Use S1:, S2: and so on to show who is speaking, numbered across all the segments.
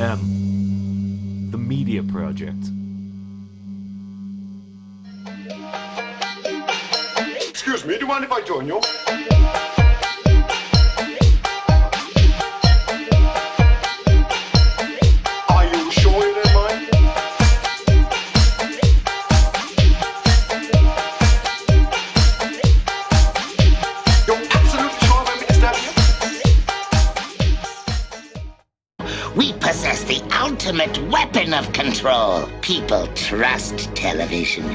S1: The Media Project.
S2: Excuse me, do you mind if I join you? Are you sure you don't mind? You're absolutely sure about me to stab you?
S3: We possess the ultimate weapon of control. People trust television.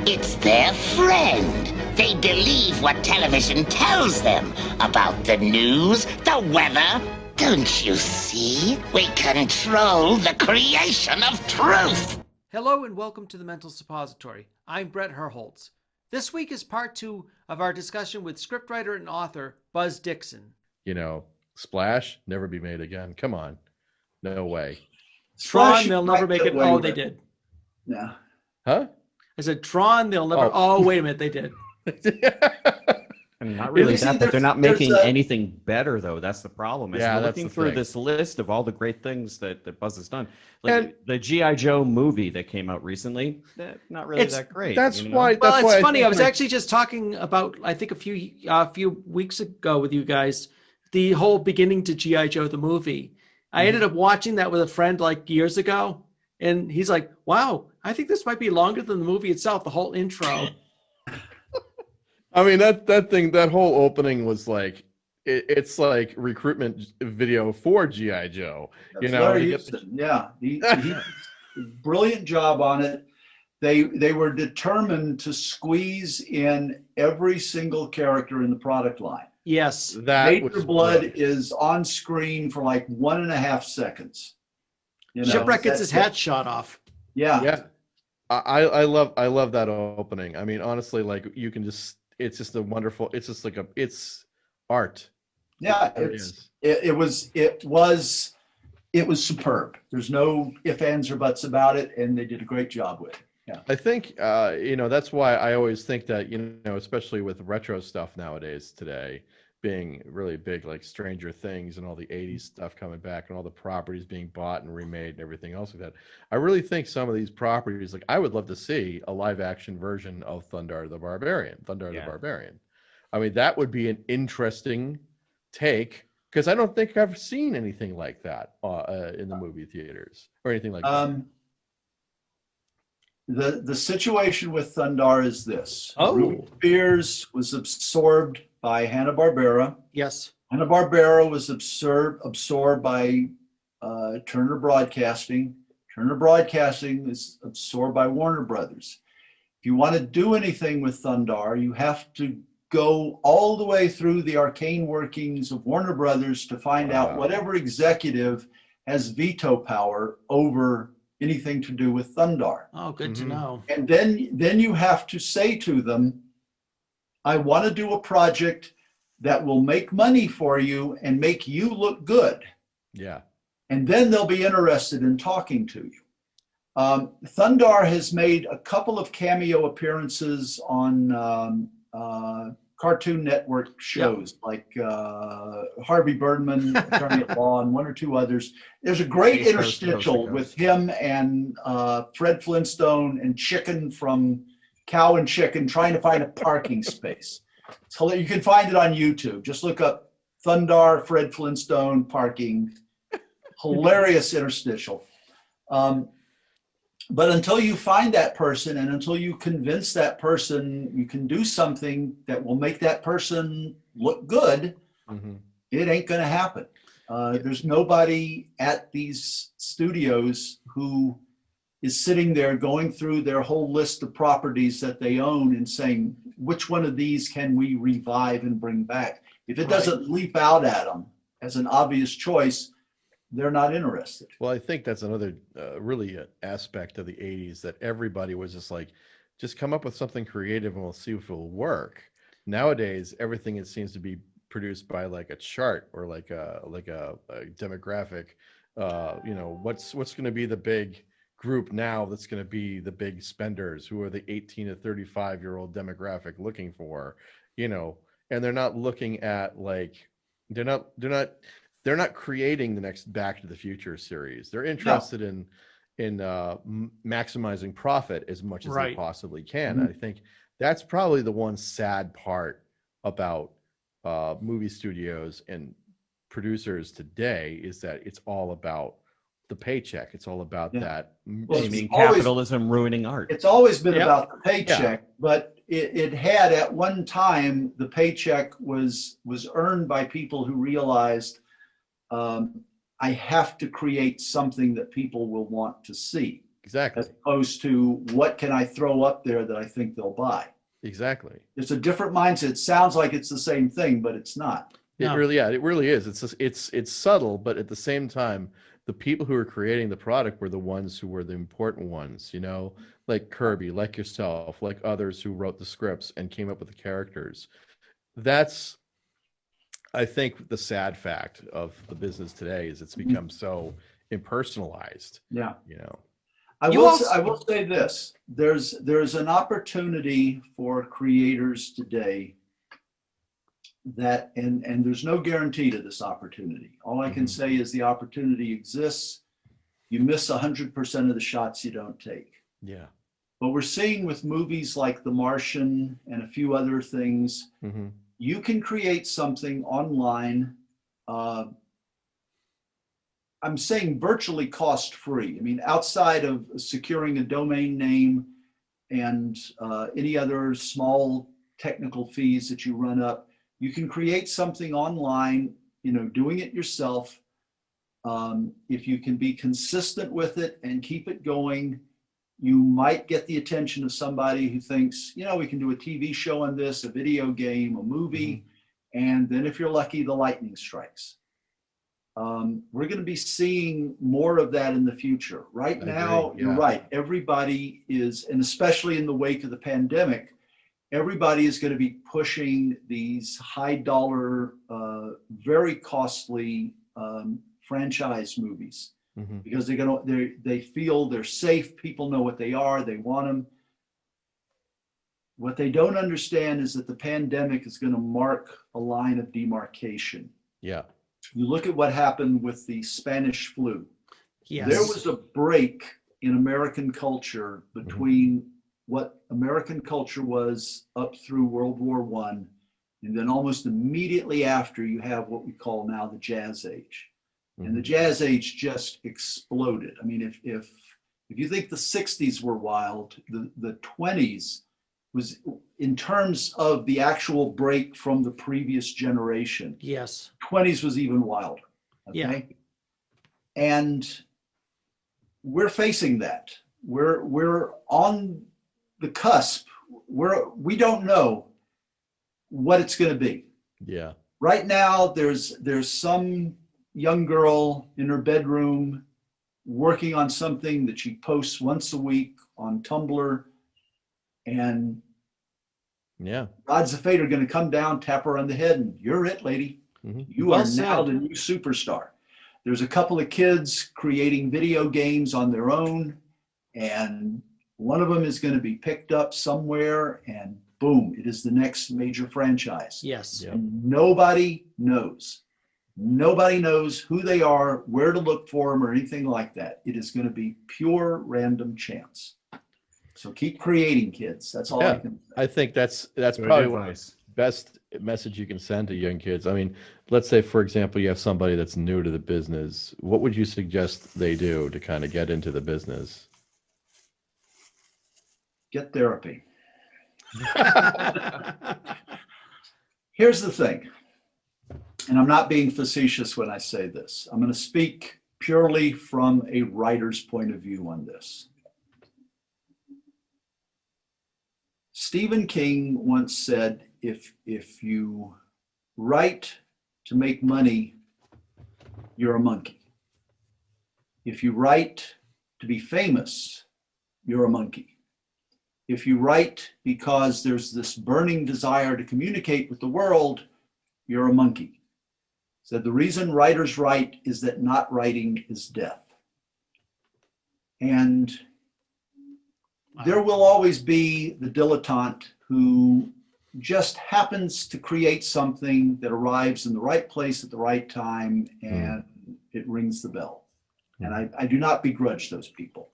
S3: It's their friend. They believe what television tells them about the news, the weather. Don't you see? We control the creation of truth.
S4: Hello and welcome to the Mental Suppository. I'm Bret Herholtz. This week is part 2 of our discussion with scriptwriter and author Buzz Dixon.
S5: You know, Splash, never be made again. Come on. No way.
S4: Tron, they'll never make it. Oh, they did.
S6: Yeah.
S5: Huh?
S4: I said Tron, they'll never. Oh, wait a minute, they did.
S7: And not really that, but they're not making anything better, though. That's the problem. As we're looking through this list of all the great things that Buzz has done. Like the G.I. Joe movie that came out recently, not really that great.
S5: That's
S7: you know?
S5: why.
S4: Well,
S5: that's
S4: it's
S5: why
S4: funny. I was actually just talking about, I think, a few weeks ago with you guys, the whole beginning to G.I. Joe, the movie. I ended up watching that with a friend like years ago, and he's like, wow, I think this might be longer than the movie itself, the whole intro.
S5: I mean, that whole opening was like, it's like recruitment video for G.I. Joe.
S6: That's he brilliant job on it. They were determined to squeeze in every single character in the product line.
S4: Yes.
S6: Nature Blood is on screen for like 1.5 seconds. You know,
S4: Shipwreck gets his hat shot off.
S6: Yeah.
S5: Yeah. I love that opening. I mean, honestly, like you can just, it's just a wonderful, it's just like it's art.
S6: Yeah. It was superb. There's no ifs, ands, or buts about it. And they did a great job with it. Yeah.
S5: I think, that's why I always think that, especially with retro stuff nowadays today being really big, like Stranger Things and all the 80s stuff coming back and all the properties being bought and remade and everything else like that. I really think some of these properties, like I would love to see a live action version of Thundarr the Barbarian. I mean, that would be an interesting take because I don't think I've seen anything like that in the movie theaters or anything like that.
S6: The situation with Thundarr is this.
S4: Oh.
S6: Ruby Spears was absorbed by Hanna-Barbera.
S4: Yes.
S6: Hanna-Barbera was absorbed by Turner Broadcasting. Turner Broadcasting is absorbed by Warner Brothers. If you want to do anything with Thundarr, you have to go all the way through the arcane workings of Warner Brothers to find out whatever executive has veto power over anything to do with Thundarr.
S4: Oh, good to know.
S6: And then you have to say to them, I want to do a project that will make money for you and make you look good.
S5: Yeah.
S6: And then they'll be interested in talking to you. Thundarr has made a couple of cameo appearances on Cartoon Network shows like Harvey Birdman, Attorney at Law, and one or two others. There's a great interstitial with him and Fred Flintstone and Chicken from Cow and Chicken trying to find a parking space. So you can find it on YouTube. Just look up Thundarr, Fred Flintstone, parking. Hilarious interstitial. But until you find that person and until you convince that person you can do something that will make that person look good, it ain't going to happen. There's nobody at these studios who is sitting there going through their whole list of properties that they own and saying, which one of these can we revive and bring back? If it doesn't leap out at them as an obvious choice, they're not interested.
S5: Well, I think that's another really aspect of the 80s that everybody was just like, just come up with something creative and we'll see if it'll work. Nowadays, everything it seems to be produced by like a chart or like a demographic. What's going to be the big group now that's going to be the big spenders? Who are the 18 to 35-year-old demographic looking for? And they're not looking at like they're not they're not creating the next Back to the Future series. They're interested in maximizing profit as much as they possibly can. I think that's probably the one sad part about movie studios and producers today, is that it's all about the paycheck. It's all about that.
S7: Well, you mean capitalism ruining art?
S6: It's always been about the paycheck, but it had at one time, the paycheck was earned by people who realized, I have to create something that people will want to see.
S5: Exactly.
S6: As opposed to, what can I throw up there that I think they'll buy?
S5: Exactly.
S6: It's a different mindset. It sounds like it's the same thing, but it's not.
S5: It really is. It's subtle, but at the same time, the people who are creating the product were the ones who were the important ones, you know, like Kirby, like yourself, like others who wrote the scripts and came up with the characters. That's, I think, the sad fact of the business today, is it's become so impersonalized.
S6: Yeah.
S5: You know,
S6: I will say this, there's an opportunity for creators today that, and there's no guarantee to this opportunity. All I can say is the opportunity exists. You miss 100% of the shots you don't take.
S5: Yeah.
S6: But we're seeing with movies like The Martian and a few other things, you can create something online. I'm saying virtually cost-free. I mean, outside of securing a domain name and any other small technical fees that you run up, you can create something online, you know, doing it yourself. If you can be consistent with it and keep it going, you might get the attention of somebody who thinks, you know, we can do a TV show on this, a video game, a movie, and then if you're lucky, the lightning strikes. We're going to be seeing more of that in the future. Right now, you're right. Everybody is, and especially in the wake of the pandemic, everybody is going to be pushing these high dollar, very costly franchise movies, because they feel they're safe. People know what they are. They want them. What they don't understand is that the pandemic is going to mark a line of demarcation.
S5: Yeah.
S6: You look at what happened with the Spanish flu.
S4: Yes.
S6: There was a break in American culture between what American culture was up through World War I, and then almost immediately after, you have what we call now the Jazz Age. And the Jazz Age just exploded. I mean, if you think the 60s were wild, the 20s was, in terms of the actual break from the previous generation.
S4: Yes.
S6: 20s was even wilder. Okay.
S4: Yeah.
S6: And we're facing that. We're on the cusp. We don't know what it's going to be.
S5: Yeah.
S6: Right now, there's some young girl in her bedroom working on something that she posts once a week on Tumblr, and odds of fate are going to come down, tap her on the head, and you're it, lady. You are now the new superstar. There's a couple of kids creating video games on their own, and one of them is going to be picked up somewhere, and boom, it is the next major franchise.
S4: Yes.
S6: And nobody knows. Nobody knows who they are, where to look for them, or anything like that. It is going to be pure random chance. So keep creating, kids. That's all I can say.
S5: I think that's probably one of the best message you can send to young kids. I mean, let's say, for example, you have somebody that's new to the business. What would you suggest they do to kind of get into the business?
S6: Get therapy. Here's the thing, and I'm not being facetious when I say this. I'm going to speak purely from a writer's point of view on this. Stephen King once said, if you write to make money, you're a monkey. If you write to be famous, you're a monkey. If you write because there's this burning desire to communicate with the world, you're a monkey. So the reason writers write is that not writing is death. And there will always be the dilettante who just happens to create something that arrives in the right place at the right time, and it rings the bell. And I do not begrudge those people.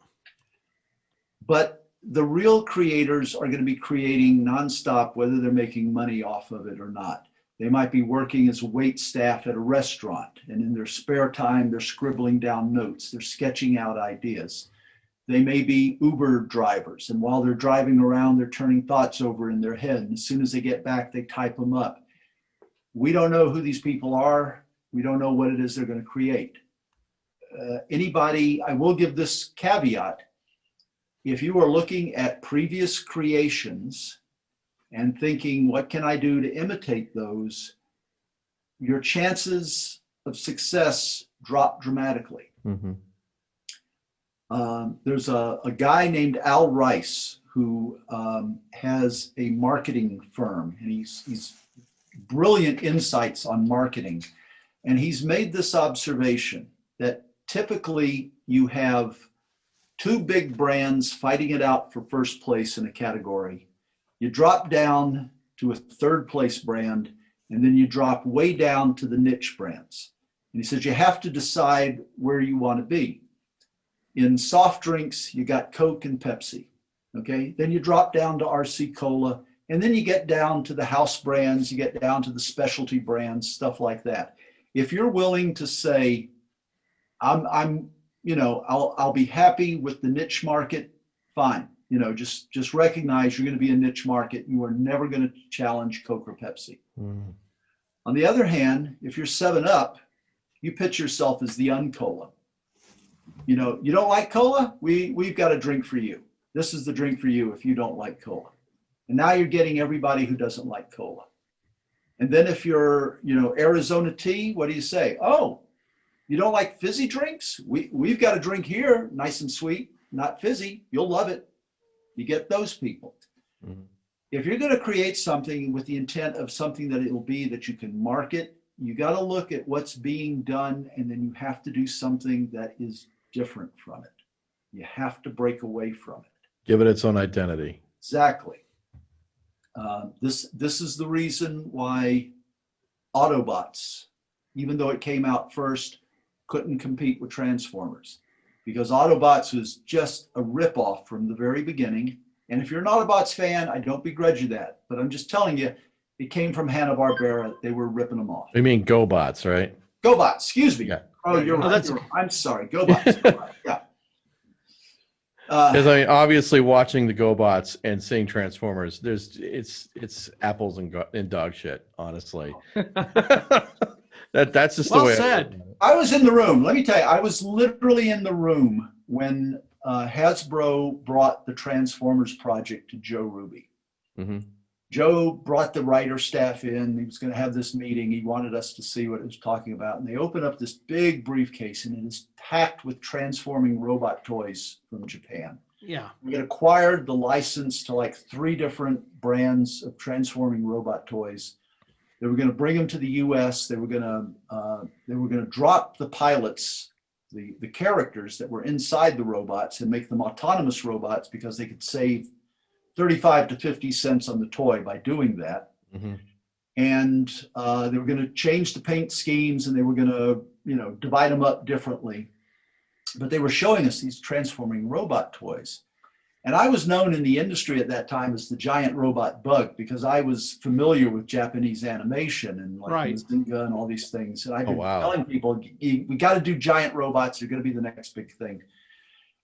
S6: But the real creators are going to be creating nonstop, whether they're making money off of it or not. They might be working as a wait staff at a restaurant, and in their spare time, they're scribbling down notes. They're sketching out ideas. They may be Uber drivers, and while they're driving around, they're turning thoughts over in their head. And as soon as they get back, they type them up. We don't know who these people are. We don't know what it is they're going to create. Anybody, I will give this caveat. If you are looking at previous creations and thinking, what can I do to imitate those? Your chances of success drop dramatically. There's a guy named Al Rice who has a marketing firm, and he's brilliant insights on marketing. And he's made this observation that typically you have two big brands fighting it out for first place in a category. You drop down to a third place brand, and then you drop way down to the niche brands. And he says you have to decide where you want to be. In soft drinks, you got Coke and Pepsi, okay? Then you drop down to RC Cola, and then you get down to the house brands, you get down to the specialty brands, stuff like that. If you're willing to say, I'll be happy with the niche market, fine. Just recognize you're going to be a niche market. You are never going to challenge Coke or Pepsi. On the other hand, if you're 7-Up, you pitch yourself as the uncola. You don't like cola? We've got a drink for you. This is the drink for you if you don't like cola. And now you're getting everybody who doesn't like cola. And then if you're, Arizona tea, what do you say? Oh, you don't like fizzy drinks? We've got a drink here, nice and sweet, not fizzy. You'll love it. You get those people. If you're going to create something with the intent of something that it will be that you can market, you got to look at what's being done, and then you have to do something that is different from it. You have to break away from it.
S5: Give it its own identity.
S6: Exactly. This is the reason why Autobots, even though it came out first, couldn't compete with Transformers, because Autobots was just a ripoff from the very beginning. And if you're an Autobots fan, I don't begrudge you that, but I'm just telling you, it came from Hanna-Barbera. They were ripping them off.
S5: You mean GoBots, right?
S6: GoBots, excuse me.
S5: Yeah.
S6: Oh, you're right. I'm sorry, GoBots. Right. Yeah.
S5: Because obviously watching the GoBots and seeing Transformers, it's apples and dog shit, honestly. That's just the way.
S4: Said.
S6: I was in the room. Let me tell you, I was literally in the room when Hasbro brought the Transformers project to Joe Ruby. Joe brought the writer staff in. He was going to have this meeting. He wanted us to see what it was talking about. And they opened up this big briefcase, and it is packed with transforming robot toys from Japan.
S4: Yeah.
S6: We had acquired the license to like 3 different brands of transforming robot toys. They were going to bring them to the U.S. They were going to drop the pilots, the characters that were inside the robots, and make them autonomous robots because they could save 35 to 50 cents on the toy by doing that. And they were going to change the paint schemes, and they were going to, divide them up differently. But they were showing us these transforming robot toys. And I was known in the industry at that time as the giant robot bug, because I was familiar with Japanese animation and like Mazinga and all these things. And I've been telling people, we got to do giant robots. They're going to be the next big thing.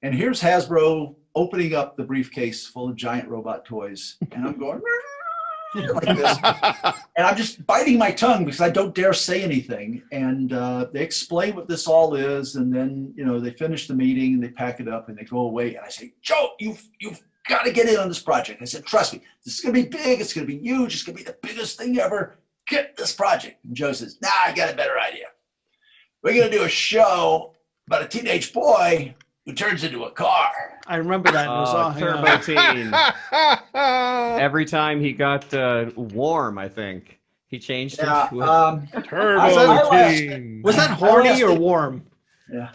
S6: And here's Hasbro opening up the briefcase full of giant robot toys. And I'm going like this. And I'm just biting my tongue because I don't dare say anything. And they explain what this all is. And then, they finish the meeting and they pack it up and they go away. And I say, Joe, you've got to get in on this project. I said, trust me, this is going to be big. It's going to be huge. It's going to be the biggest thing ever. Get this project. And Joe says, nah, I got a better idea. We're going to do a show about a teenage boy who turns into a car.
S4: I remember that. It was
S7: Turbo Teen. Every time he got warm, I think he changed it.
S5: Turbo Teen.
S4: Was that horny or warm?
S6: Yeah.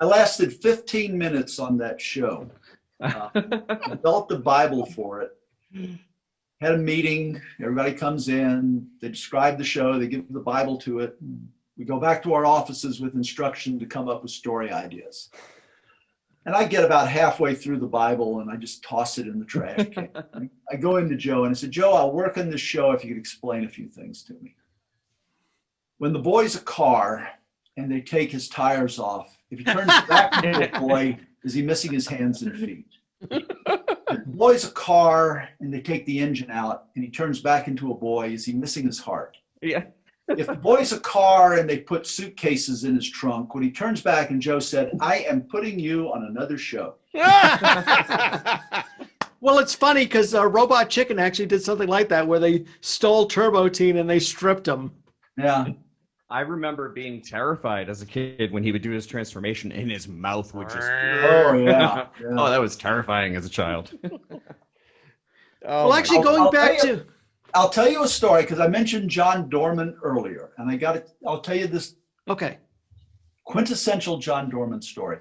S6: I lasted 15 minutes on that show. Developed a Bible for it. had a meeting. Everybody comes in. They describe the show. They give the Bible to it. We go back to our offices with instruction to come up with story ideas. And I get about halfway through the Bible and I just toss it in the trash can. I go into Joe and I said, Joe, I'll work on this show if you could explain a few things to me. When the boy's a car and they take his tires off, if he turns back into a boy, is he missing his hands and feet? If the boy's a car and they take the engine out and he turns back into a boy, is he missing his heart?
S7: Yeah.
S6: If the boy's a car and they put suitcases in his trunk, when he turns back and Joe said, I am putting you on another show.
S4: Well, it's funny because Robot Chicken actually did something like that where they stole Turbo Teen and they stripped him.
S6: Yeah.
S7: I remember being terrified as a kid when he would do his transformation and his mouth would just...
S6: Oh, yeah.
S7: Oh, that was terrifying as a child.
S4: Well, actually, going back to...
S6: I'll tell you a story because I mentioned John Dorman earlier, and I'll tell you this quintessential John Dorman story.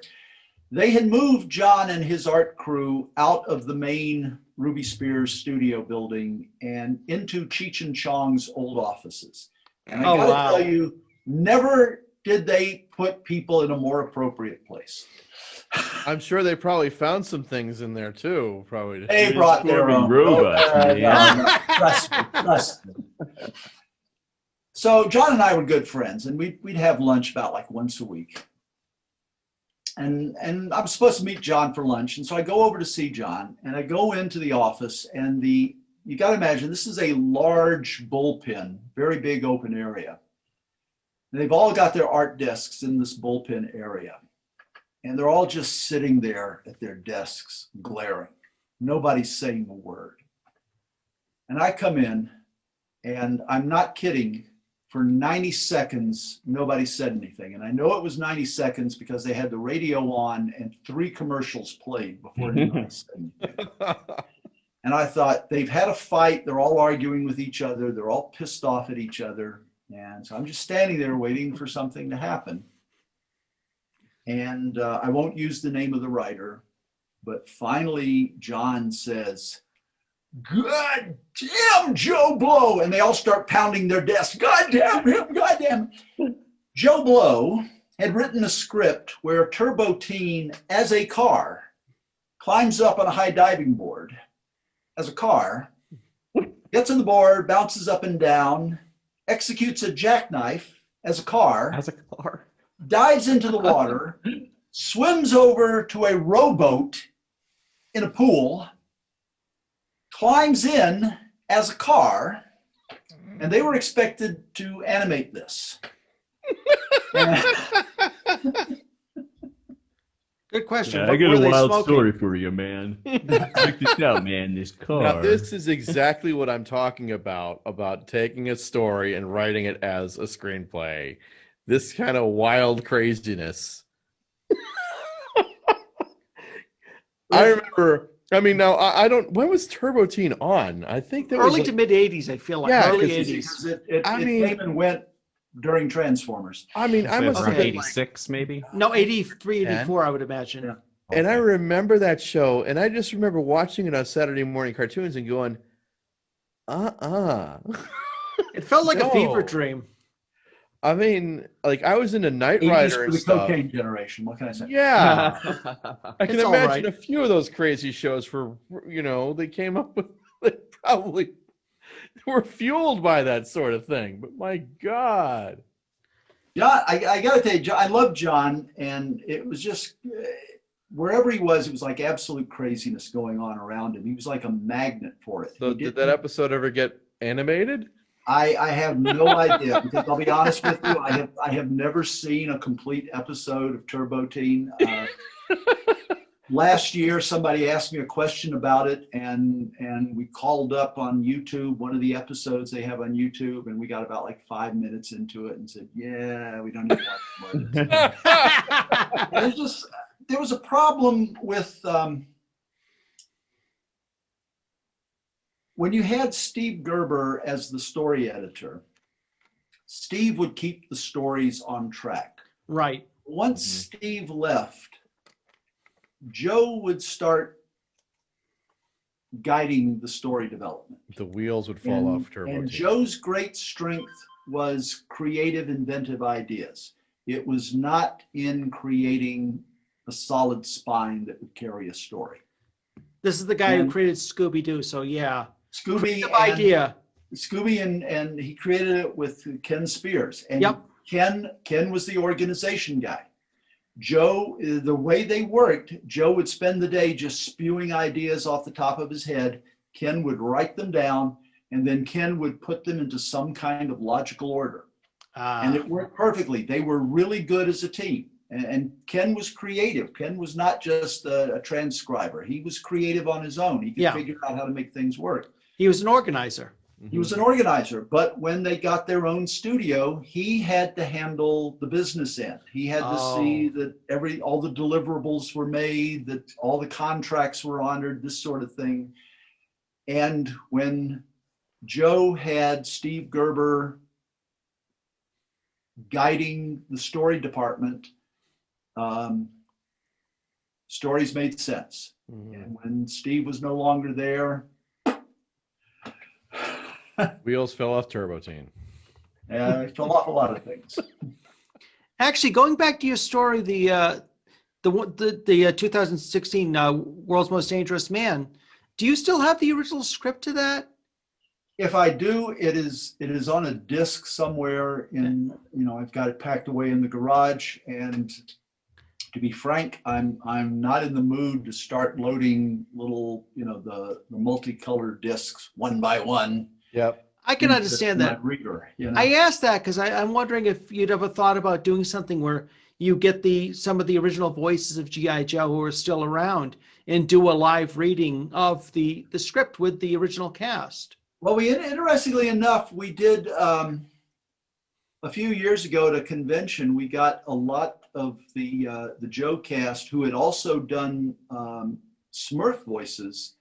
S6: They had moved John and his art crew out of the main Ruby Spears studio building and into Cheech and Chong's old offices. And I gotta tell you, never did they put people in a more appropriate place.
S5: I'm sure they probably found some things in there too. Probably
S6: they brought their own robots. Trust me. So John and I were good friends, and we'd have lunch about like once a week. And I'm supposed to meet John for lunch, and so I go over to see John, and I go into the office, and you got to imagine this is a large bullpen, very big open area. And they've all got their art desks in this bullpen area. And they're all just sitting there at their desks, glaring. Nobody's saying a word. And I come in, and I'm not kidding, for 90 seconds, nobody said anything. And I know it was 90 seconds because they had the radio on and 3 commercials played before anybody said anything. And I thought, they've had a fight. They're all arguing with each other. They're all pissed off at each other. And so I'm just standing there waiting for something to happen. And I won't use the name of the writer, but finally John says, God damn Joe Blow. And they all start pounding their desks. God damn him, God damn him. Joe Blow had written a script where Turbo Teen, as a car, climbs up on a high diving board as a car, gets on the board, bounces up and down, executes a jackknife as a car. Dives into the water, swims over to a rowboat in a pool, climbs in as a car, and they were expected to animate this.
S4: Good question.
S7: Yeah, I got a wild story for you, man. Check this out, man. This car.
S5: Now, this is exactly what I'm talking about taking a story and writing it as a screenplay. This kind of wild craziness. I remember, I mean, now I don't, when was Turbo Teen on? I think that
S4: early
S5: was
S4: to mid 80s, I feel like.
S5: Yeah,
S4: early 80s.
S6: It came and went during Transformers.
S5: I mean, I must have been
S7: 86 maybe?
S4: No, 83, 84, I would imagine.
S6: Yeah.
S5: And I remember that show, and I just remember watching it on Saturday morning cartoons and going,
S4: It felt like a fever dream.
S5: I mean, like I was into Knight Rider and
S6: the
S5: stuff.
S6: cocaine generation. What can I say?
S5: Yeah, I can
S4: It's all
S5: imagine
S4: right.
S5: a few of those crazy shows. For they came up with. They probably were fueled by that sort of thing. But my God,
S6: John, I got to tell you, I love John, and it was just wherever he was, it was like absolute craziness going on around him. He was like a magnet for it.
S5: so did that episode ever get animated?
S6: I have no idea, because I'll be honest with you, I have never seen a complete episode of Turbo Teen. Last year, somebody asked me a question about it, and we called up on YouTube, one of the episodes they have on YouTube, and we got about like 5 minutes into it and said, yeah, we don't need to watch more of this. There was a problem with when you had Steve Gerber as the story editor. Steve would keep the stories on track.
S4: Right.
S6: Once Steve left, Joe would start guiding the story development.
S5: The wheels would fall off Turbo
S6: And
S5: Teen.
S6: Joe's great strength was creative, inventive ideas. It was not in creating a solid spine that would carry a story.
S4: This is the guy who created Scooby-Doo, so yeah.
S6: Scooby and he created it with Ken Spears. And Ken was the organization guy. Joe, the way they worked, Joe would spend the day just spewing ideas off the top of his head. Ken would write them down, and then Ken would put them into some kind of logical order. And it worked perfectly. They were really good as a team. And Ken was creative. Ken was not just a transcriber. He was creative on his own. He could figure out how to make things work.
S4: He was an organizer.
S6: He was an organizer, but when they got their own studio, he had to handle the business end. He had to see that all the deliverables were made, that all the contracts were honored, this sort of thing. And when Joe had Steve Gerber guiding the story department, stories made sense. And when Steve was no longer there,
S5: wheels fell off Turbo Teen.
S6: It fell off a lot of things.
S4: Actually, going back to your story, the 2016 World's Most Dangerous Man, do you still have the original script to that?
S6: If I do, it is on a disc somewhere in, I've got it packed away in the garage. And to be frank, I'm not in the mood to start loading little, the multicolored discs one by one.
S5: Yep.
S4: I can understand that.
S6: Reader,
S4: I asked that because I'm wondering if you'd ever thought about doing something where you get some of the original voices of G.I. Joe who are still around and do a live reading of the script with the original cast.
S6: Well, interestingly enough, we did a few years ago at a convention. We got a lot of the Joe cast who had also done Smurf voices.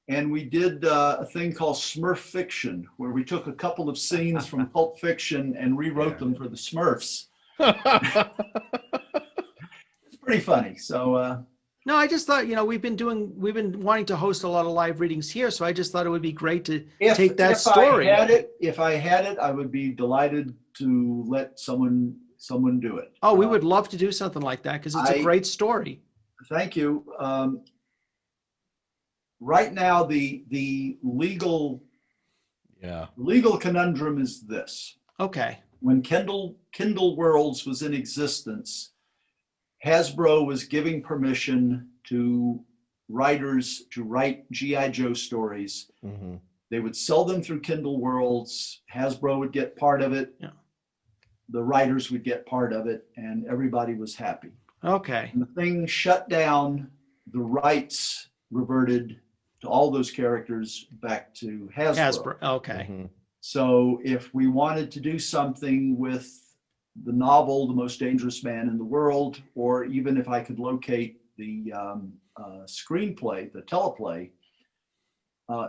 S6: And we did a thing called Smurf Fiction, where we took a couple of scenes from Pulp Fiction and rewrote them for the Smurfs. It's pretty funny. So
S4: no, I just thought, we've been wanting to host a lot of live readings here, so I just thought it would be great to take that story.
S6: If I had it, I would be delighted to let someone do it.
S4: Oh, we would love to do something like that because it's a great story.
S6: Thank you. Right now, the legal conundrum is this.
S4: Okay.
S6: When Kindle Worlds was in existence, Hasbro was giving permission to writers to write G.I. Joe stories. Mm-hmm. They would sell them through Kindle Worlds. Hasbro would get part of it.
S4: Yeah.
S6: The writers would get part of it, and everybody was happy.
S4: Okay.
S6: And the thing shut down. The rights reverted to all those characters back to Hasbro.
S4: Okay.
S5: Mm-hmm.
S6: So if we wanted to do something with the novel, The Most Dangerous Man in the World, or even if I could locate the screenplay, the teleplay.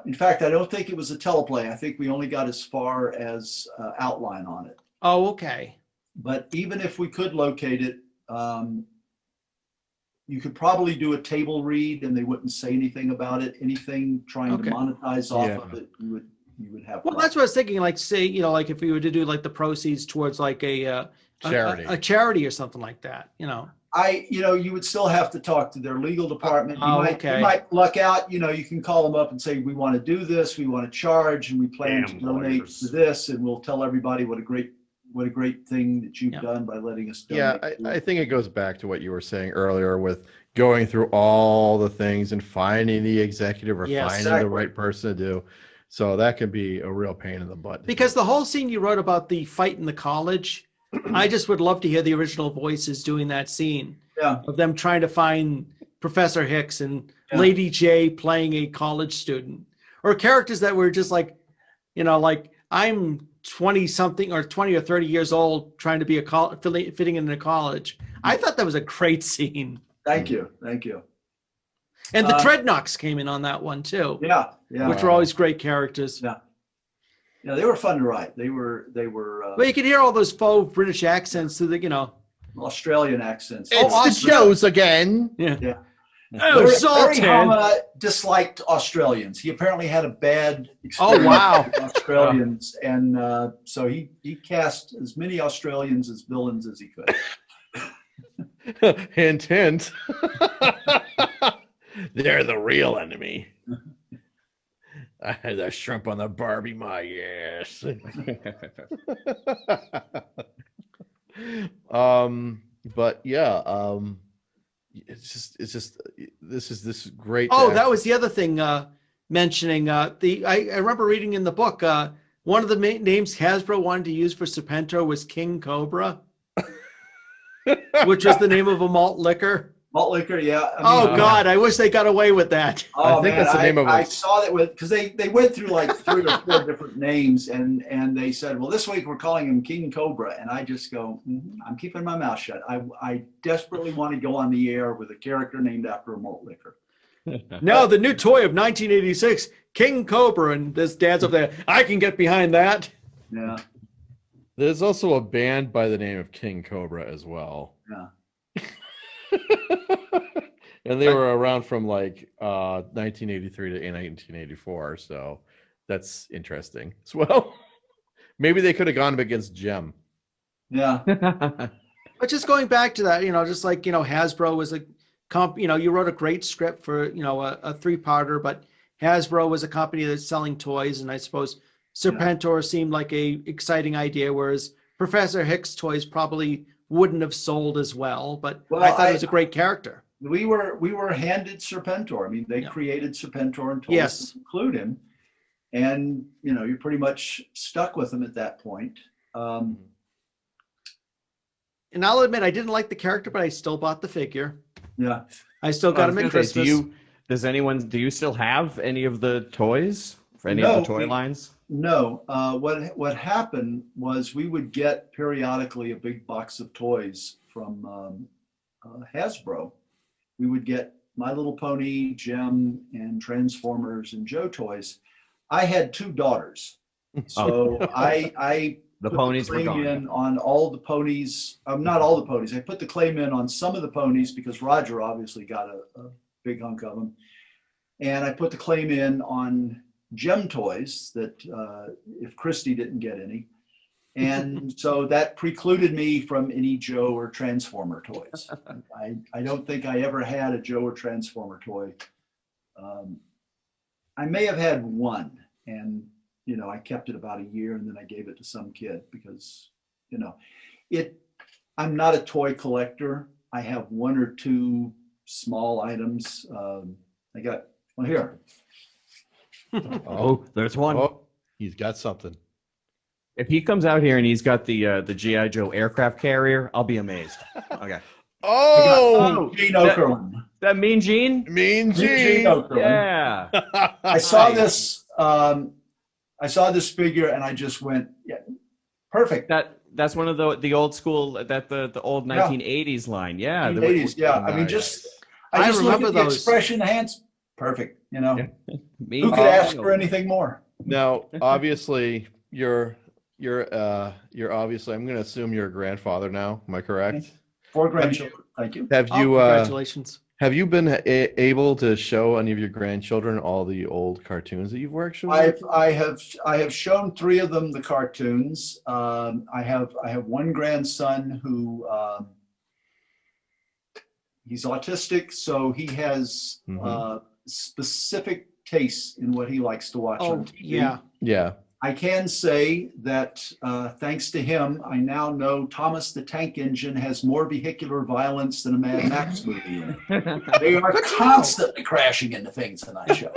S6: In fact, I don't think it was a teleplay. I think we only got as far as outline on it.
S4: Oh, okay.
S6: But even if we could locate it, you could probably do a table read and they wouldn't say anything about it. Anything trying to monetize off of it, you would have.
S4: Well, that's what I was thinking. Like, say, like if we were to do like the proceeds towards like a charity, a charity or something like that.
S6: You would still have to talk to their legal department. You might luck out. You can call them up and say, we want to do this, we want to charge, and we plan to donate to this, and we'll tell everybody what a great thing that you've done by letting us donate.
S5: Yeah, I think it goes back to what you were saying earlier with going through all the things and finding the executive or finding the right person to do. So that could be a real pain in the butt.
S4: Because the whole scene you wrote about the fight in the college, I just would love to hear the original voices doing that scene of them trying to find Professor Hicks and Lady J playing a college student, or characters that were just like, like I'm 20 something or 20 or 30 years old trying to be fitting into college. I thought that was a great scene.
S6: Thank you.
S4: And the Dreadnoks came in on that one too.
S6: Yeah.
S4: Which were always great characters.
S6: Yeah, they were fun to write. They were.
S4: Well, you could hear all those faux British accents through the,
S6: Australian accents.
S5: It's the Joes again.
S4: Yeah. Oh,
S6: Larry
S4: salted.
S6: Hama disliked Australians. He apparently had a bad experience
S4: wow.
S6: with Australians, and so he cast as many Australians as villains as he could.
S5: Hint, hint. They're the real enemy. I had that shrimp on the Barbie, my ass. But yeah, it's just this is great.
S4: Oh, that was the other thing mentioning I remember reading in the book one of the names Hasbro wanted to use for Serpentor was King Cobra, which was the name of a malt liquor.
S6: Malt liquor, yeah.
S4: God, I wish they got away with that.
S6: Oh,
S5: I think
S6: man,
S5: that's the name of it.
S6: I saw that because they went through like 3 or 4 different names, and they said, well, this week we're calling him King Cobra, and I just go, I'm keeping my mouth shut. I desperately want to go on the air with a character named after a malt liquor.
S4: No, the new toy of 1986, King Cobra, and this dad's up there. I can get behind that.
S6: Yeah.
S5: There's also a band by the name of King Cobra as well.
S6: Yeah.
S5: And they were around from like 1983 to 1984, so that's interesting as well. Maybe they could have gone up against Gem.
S6: Yeah.
S4: But just going back to that, just like, Hasbro was a you wrote a great script for, a 3-parter, but Hasbro was a company that's selling toys, and I suppose Serpentor seemed like a exciting idea, whereas Professor Hicks' toys probably wouldn't have sold as well, but I thought it was a great character.
S6: We were handed Serpentor. I mean, they created Serpentor and told us to include him, and you're pretty much stuck with him at that point.
S4: And I'll admit, I didn't like the character, but I still bought the figure.
S6: Yeah,
S4: I still got him at Christmas.
S7: Do you still have any of the toys for any of the toy lines?
S6: No. What happened was we would get periodically a big box of toys from Hasbro. We would get My Little Pony, Gem, and Transformers and Joe toys. I had 2 daughters, so I
S7: the
S6: put
S7: ponies
S6: the
S7: were
S6: claim
S7: gone.
S6: in on all the ponies. Not all the ponies. I put the claim in on some of the ponies because Roger obviously got a big hunk of them, and I put the claim in on Gem toys that if Christy didn't get any, and so that precluded me from any Joe or Transformer toys. I don't think I ever had a Joe or Transformer toy. I may have had one, and I kept it about a year, and then I gave it to some kid because I'm not a toy collector. I have 1 or 2 small items. I got here.
S7: Oh, there's one.
S5: Oh, he's got something.
S7: If he comes out here and he's got the G.I. Joe aircraft carrier, I'll be amazed. Okay.
S5: Oh,
S6: Gene Okerlund.
S7: That Mean Gene?
S5: Mean Gene.
S6: Okerlund.
S7: Yeah.
S6: I saw this. I saw this figure, and I just went, yeah, perfect.
S7: That's one of the old school, the old 1980s line. Yeah.
S6: 1980s, yeah. I mean, I just
S4: remember
S6: look at the
S4: those.
S6: expression, hands, perfect.
S7: Who
S6: Who could ask for anything more?
S5: Now, obviously, you're obviously. I'm going to assume you're a grandfather now. Am I correct?
S6: 4 grandchildren. Thank you.
S5: Have you?
S4: Congratulations.
S5: Have you been able to show any of your grandchildren all the old cartoons that you've worked with?
S6: I have shown 3 of them the cartoons. I have one grandson who he's autistic, so he has specific tastes in what he likes to watch on TV.
S5: Yeah.
S6: I can say that thanks to him, I now know Thomas the Tank Engine has more vehicular violence than a Mad Max movie. They are constantly crashing into things in that show.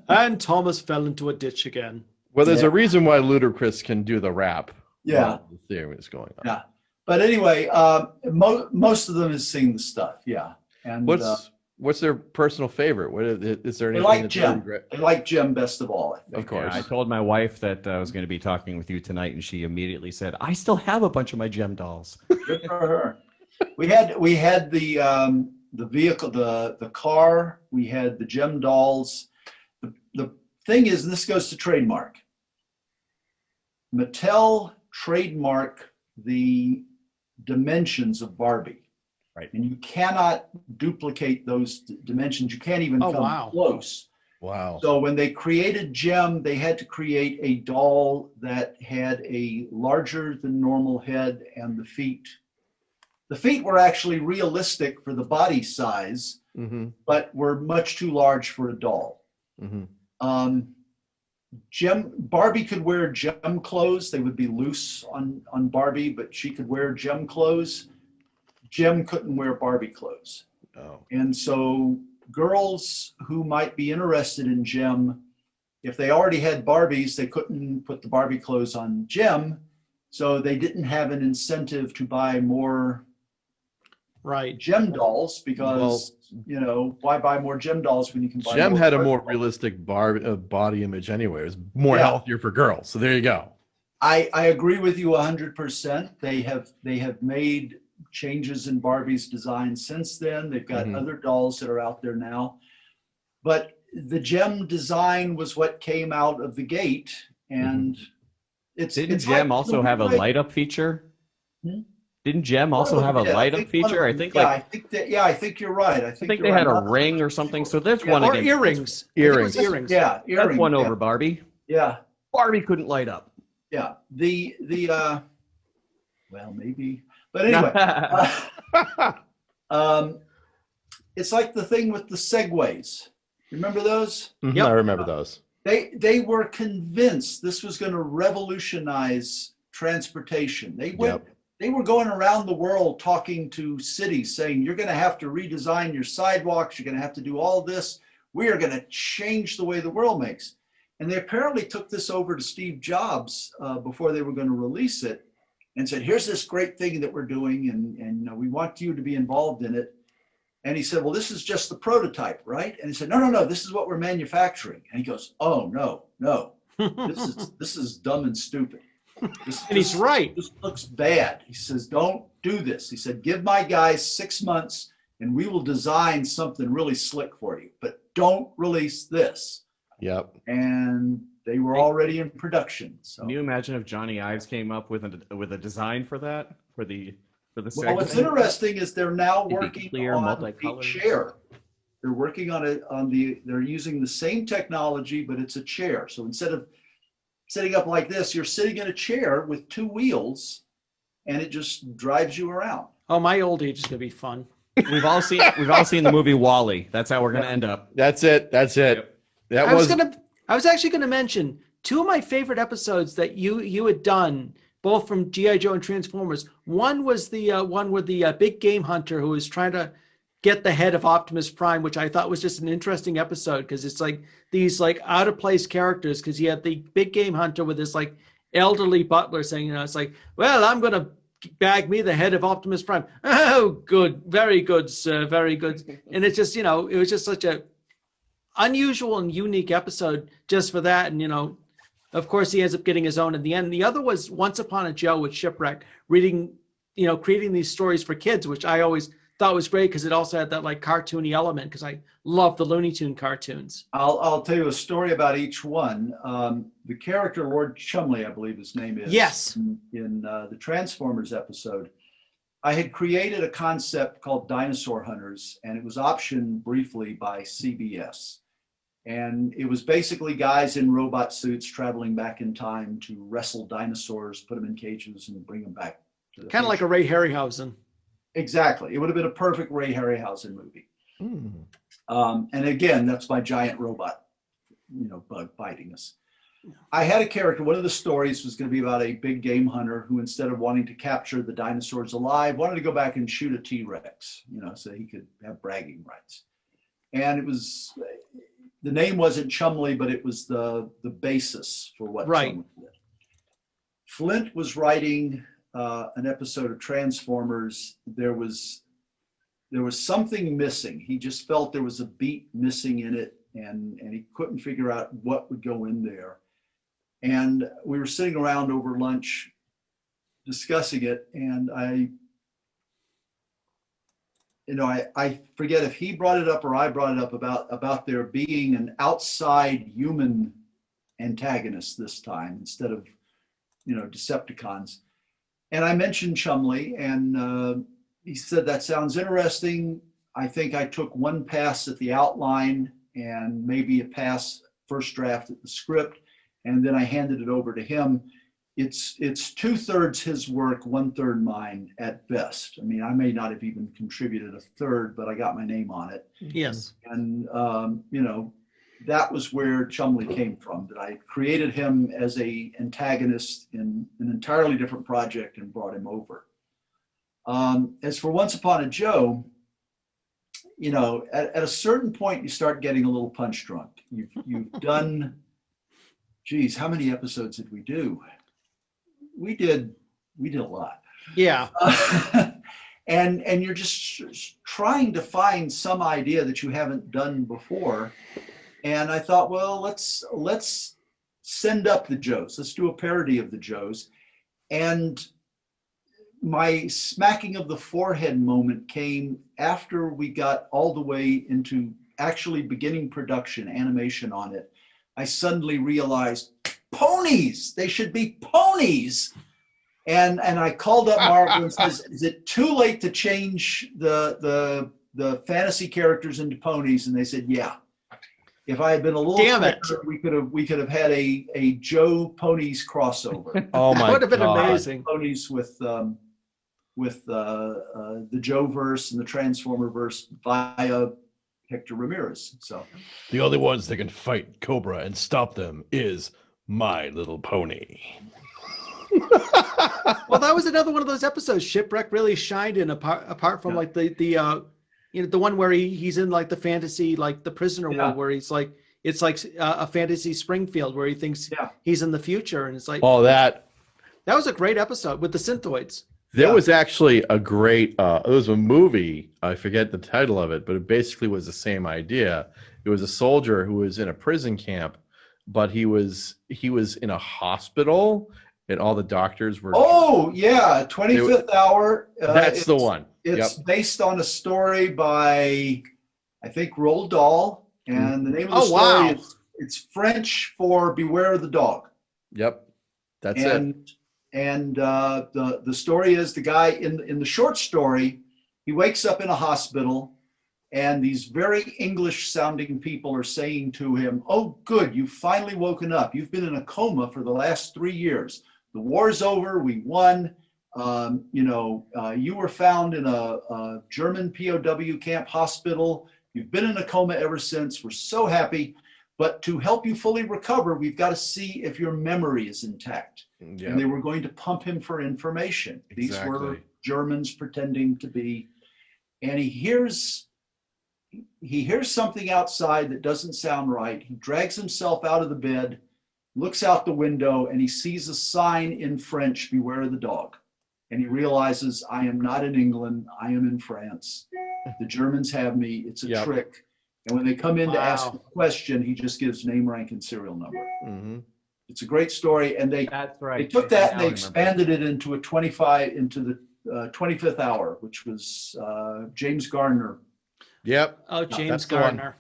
S4: And Thomas fell into a ditch again.
S5: Well, there's a reason why Ludacris can do the rap.
S6: Yeah.
S5: While the theory is going on.
S6: Yeah. But anyway, most of them has seen the stuff. Yeah. And
S5: what's their personal favorite? What is there?
S6: They like Gem. They like Gem best of all. I think.
S5: Of course.
S7: Yeah, I told my wife that I was going to be talking with you tonight, and she immediately said, "I still have a bunch of my Gem dolls."
S6: Good for her. We had the vehicle, the car. We had the Gem dolls. The thing is, and this goes to trademark. Mattel trademark the dimensions of Barbie.
S7: Right.
S6: And you cannot duplicate those dimensions. You can't even come close.
S5: Wow.
S6: So when they created Jem, they had to create a doll that had a larger than normal head and the feet. The feet were actually realistic for the body size, but were much too large for a doll. Barbie could wear Jem clothes. They would be loose on Barbie, but she could wear Jem clothes. Jem couldn't wear Barbie clothes.
S5: Oh.
S6: And so girls who might be interested in Jem, if they already had Barbies, they couldn't put the Barbie clothes on Jem, so they didn't have an incentive to buy more Jem dolls because, you know, why buy more Jem dolls when you can buy
S5: Jem
S6: more
S5: had a
S6: Barbie
S5: more
S6: dolls?
S5: realistic body image anyway. It was more healthier for girls. So there you go.
S6: I agree with you 100%. They have made changes in Barbie's design since then. They've got other dolls that are out there now. But the Jem design was what came out of the gate. And
S7: Didn't Jem also have a light up feature? Didn't Jem also have a light up feature? I think
S6: I think you're right. I think
S7: they had a ring or something. So there's one
S4: or
S7: against
S4: earrings.
S5: Earrings.
S4: Earrings.
S6: Yeah, earrings.
S7: That's one over Barbie.
S6: Yeah.
S7: Barbie couldn't light up.
S6: Yeah. Well, maybe. But anyway, it's like the thing with the segways. Remember those?
S5: I remember those.
S6: They were convinced this was going to revolutionize transportation. They were going around the world talking to cities saying, you're going to have to redesign your sidewalks. You're going to have to do all this. We are going to change the way the world makes. And they apparently took this over to Steve Jobs before they were going to release it and said, here's this great thing that we're doing, and we want you to be involved in it. And he said, well, this is just the prototype, right? And he said, no, this is what we're manufacturing. And he goes, oh, no, this is dumb and stupid.
S4: And he's right.
S6: This looks bad. He says, don't do this. He said, give my guys 6 months and we will design something really slick for you, but don't release this.
S5: Yep.
S6: And they were already in production. So
S7: can you imagine if Johnny Ives came up with a design for that for the
S6: well, what's interesting is they're now working on
S7: multicolored.
S6: a chair. They're working on they're using the same technology, but it's a chair. So instead of sitting up like this, you're sitting in a chair with 2 wheels and it just drives you around.
S4: Oh, my old age is gonna be fun.
S7: We've all seen the movie WALL-E. That's how we're gonna end up.
S5: That's it.
S7: Yep.
S4: I was actually gonna mention 2 of my favorite episodes that you had done, both from G.I. Joe and Transformers. One was the one with the big game hunter who was trying to get the head of Optimus Prime, which I thought was just an interesting episode because it's like these like out of place characters, because you had the big game hunter with this like elderly butler saying, it's like, well, I'm gonna bag me the head of Optimus Prime. Oh, good, very good, sir, very good. And it's just, it was just such a unusual and unique episode just for that. And of course he ends up getting his own in the end. The other was Once Upon a Joe with Shipwreck, creating these stories for kids, which I always thought was great because it also had that like cartoony element, because I love the Looney Tune cartoons.
S6: I'll tell you a story about each one. The character Lord Chumley, I believe his name is.
S4: Yes.
S6: In the Transformers episode, I had created a concept called Dinosaur Hunters, and it was optioned briefly by CBS. And it was basically guys in robot suits traveling back in time to wrestle dinosaurs, put them in cages, and bring them back to the
S4: kind of like a Ray Harryhausen.
S6: Exactly. It would have been a perfect Ray Harryhausen movie. And again, that's my giant robot, bug biting us. I had a character, one of the stories was going to be about a big game hunter who, instead of wanting to capture the dinosaurs alive, wanted to go back and shoot a T-Rex, so he could have bragging rights. And it was, the name wasn't Chumley, but it was the basis for what Chumley did. Flint was writing an episode of Transformers. There was something missing. He just felt there was a beat missing in it, and he couldn't figure out what would go in there. And we were sitting around over lunch discussing it, and I forget if he brought it up or I brought it up about there being an outside human antagonist this time instead of Decepticons. And I mentioned Chumley, and he said, that sounds interesting. I think I took one pass at the outline and maybe a pass first draft at the script, and then I handed it over to him. It's 2/3 his work, 1/3 mine at best. I mean, I may not have even contributed a third, but I got my name on it.
S4: Yes.
S6: And that was where Chumley came from, that I created him as a antagonist in an entirely different project and brought him over. As for Once Upon a Joe, at a certain point, you start getting a little punch drunk. You've done, geez, how many episodes did we do? We did a lot.
S4: Yeah.
S6: And you're just trying to find some idea that you haven't done before. And I thought, well, let's send up the Joes. Let's do a parody of the Joes. And my smacking of the forehead moment came after we got all the way into actually beginning production, animation on it. I suddenly realized, ponies, they should be ponies. And I called up Marvel and says, is it too late to change the fantasy characters into ponies? And they said, yeah. If I had been a little quicker, we could have had a Joe Ponies crossover.
S5: Oh my God.
S4: That would have been amazing.
S6: Ponies with the Joe verse and the Transformer verse via Hector Ramirez. So
S5: the only ones that can fight Cobra and stop them is My Little Pony.
S4: Well, that was another one of those episodes Shipwreck really shined in, apart from like the one where he's in like the fantasy, like the prisoner world, where he's like, it's like a fantasy Springfield where he thinks he's in the future, and it's like, that was a great episode with the Synthoids.
S5: There was actually a great, it was a movie, I forget the title of it, but it basically was the same idea. It was a soldier who was in a prison camp, but he was in a hospital, and all the doctors were...
S6: Oh, yeah, 25th Hour.
S5: That's the one.
S6: It's based on a story by, I think, Roald Dahl, and the name of the story is, it's French for Beware the Dog.
S5: Yep, that's it.
S6: And the story is, the guy in the short story, he wakes up in a hospital, and these very English sounding people are saying to him, oh, good, you've finally woken up. You've been in a coma for the last 3 years. The war's over, we won. You were found in a German POW camp hospital. You've been in a coma ever since. We're so happy. But to help you fully recover, we've got to see if your memory is intact. Yep. And they were going to pump him for information. Exactly. These were Germans pretending to be. And he hears something outside that doesn't sound right. He drags himself out of the bed, looks out the window, and he sees a sign in French, Beware the Dog. And he realizes, I am not in England, I am in France. The Germans have me, it's a trick. And when they come in to ask a question, he just gives name, rank, and serial number. Mm-hmm. It's a great story, and they took that and they expanded it into the 25th Hour, which was James Garner.
S5: Yep.
S4: Oh, James Garner.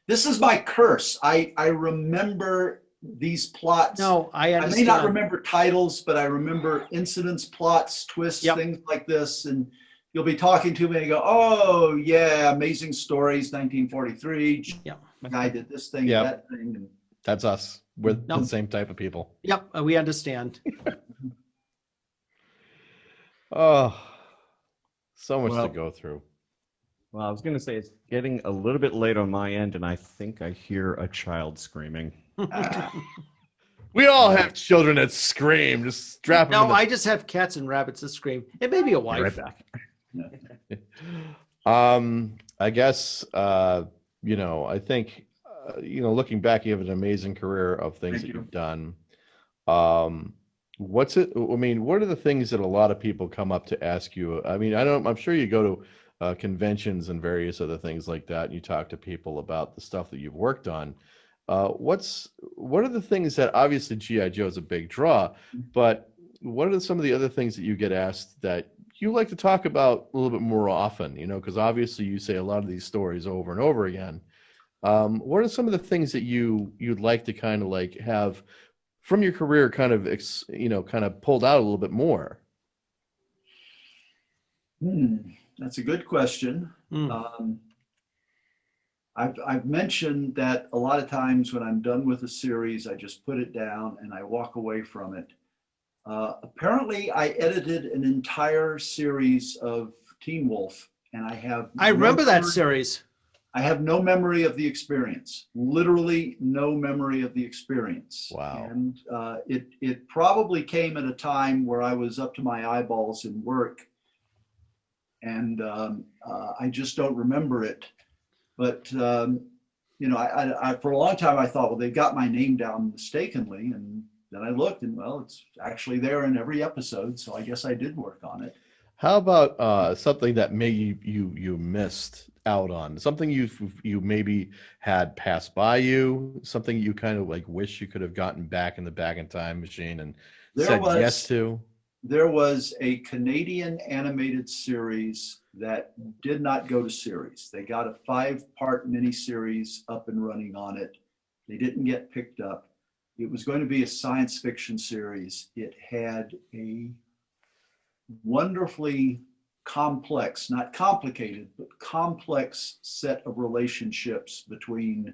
S6: This is my curse. I remember these plots.
S4: No, I understand.
S6: I may not remember titles, but I remember incidents, plots, twists, things like this. And you'll be talking to me and you go, oh, yeah, Amazing Stories, 1943. Yeah. Guy did this thing, that thing. And
S5: that's us. We're the same type of people.
S4: Yep, we understand.
S5: Oh, so much to go through.
S7: Well, I was going to say it's getting a little bit late on my end, and I think I hear a child screaming.
S5: We all have children that scream. Just strap them.
S4: No, I just have cats and rabbits that scream. It may be a wife.
S7: Right back.
S5: I guess, I think, looking back, you have an amazing career of things that you've done. What are the things that a lot of people come up to ask you? I mean, I'm sure you go to conventions and various other things like that, and you talk to people about the stuff that you've worked on. What are the things that, obviously G.I. Joe is a big draw, but what are some of the other things that you get asked that you like to talk about a little bit more often? Because obviously you say a lot of these stories over and over again. What are some of the things that you'd like to kind of like have from your career kind of pulled out a little bit more?
S6: That's a good question. I've mentioned that a lot of times when I'm done with a series, I just put it down and I walk away from it. Apparently, I edited an entire series of Teen Wolf, and I
S4: remember that series.
S6: I have no memory of the experience. Literally, no memory of the experience.
S5: Wow.
S6: And it probably came at a time where I was up to my eyeballs in work, and I just don't remember it. But you know, I for a long time I thought, well, they got my name down mistakenly, and then I looked, and well, it's actually there in every episode, so I guess I did work on it.
S5: How about something that maybe you missed out on? Something you maybe had passed by you, something you kind of like wish you could have gotten back in the back in time machine and said yes to?
S6: There was a Canadian animated series that did not go to series. They got a 5-part miniseries up and running on it. They didn't get picked up. It was going to be a science fiction series. It had a wonderfully complex, not complicated, but complex set of relationships between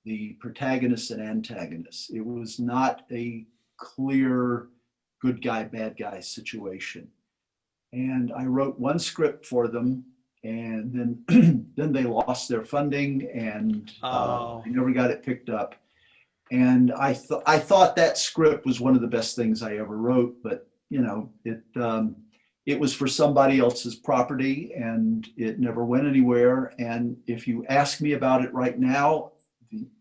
S6: the protagonists and antagonists. It was not a clear good guy, bad guy situation. And I wrote one script for them, and then then they lost their funding, and they never got it picked up. And I thought that script was one of the best things I ever wrote, but you know, it was for somebody else's property, and it never went anywhere. And if you ask me about it right now,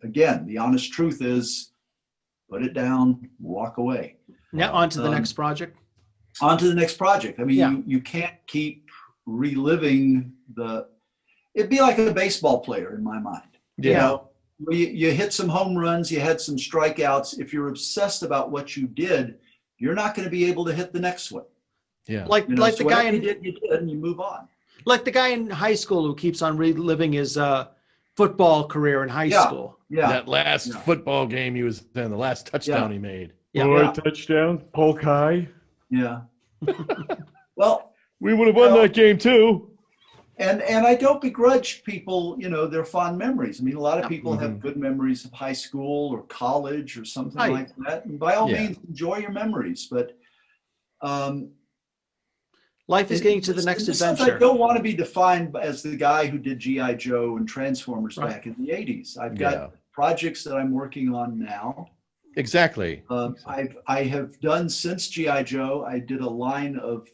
S6: again, the honest truth is, put it down, walk away.
S4: Now on to the next project.
S6: On to the next project. I mean, you can't keep reliving it'd be like a baseball player in my mind.
S5: Yeah.
S6: You know, you hit some home runs, you had some strikeouts. If you're obsessed about what you did, you're not going to be able to hit the next one.
S5: Yeah.
S4: Like
S6: You know,
S4: like
S6: so
S4: the guy
S6: whatever
S4: in
S6: you did, and you move on.
S4: like the guy in high school who keeps on reliving his football career in high school.
S6: Yeah.
S5: That last football game he was in, the last touchdown he made.
S4: Yeah.
S5: Touchdown, Polk High.
S6: Yeah. Well,
S5: we would have won that game too.
S6: And I don't begrudge people, you know, their fond memories. I mean, a lot of people have good memories of high school or college or something like that. And by all means, enjoy your memories. But
S4: life is getting to the next adventure.
S6: I don't want to be defined as the guy who did G.I. Joe and Transformers back in the 80s. I've got projects that I'm working on now.
S5: Exactly.
S6: I have done since G.I. Joe. I did a line of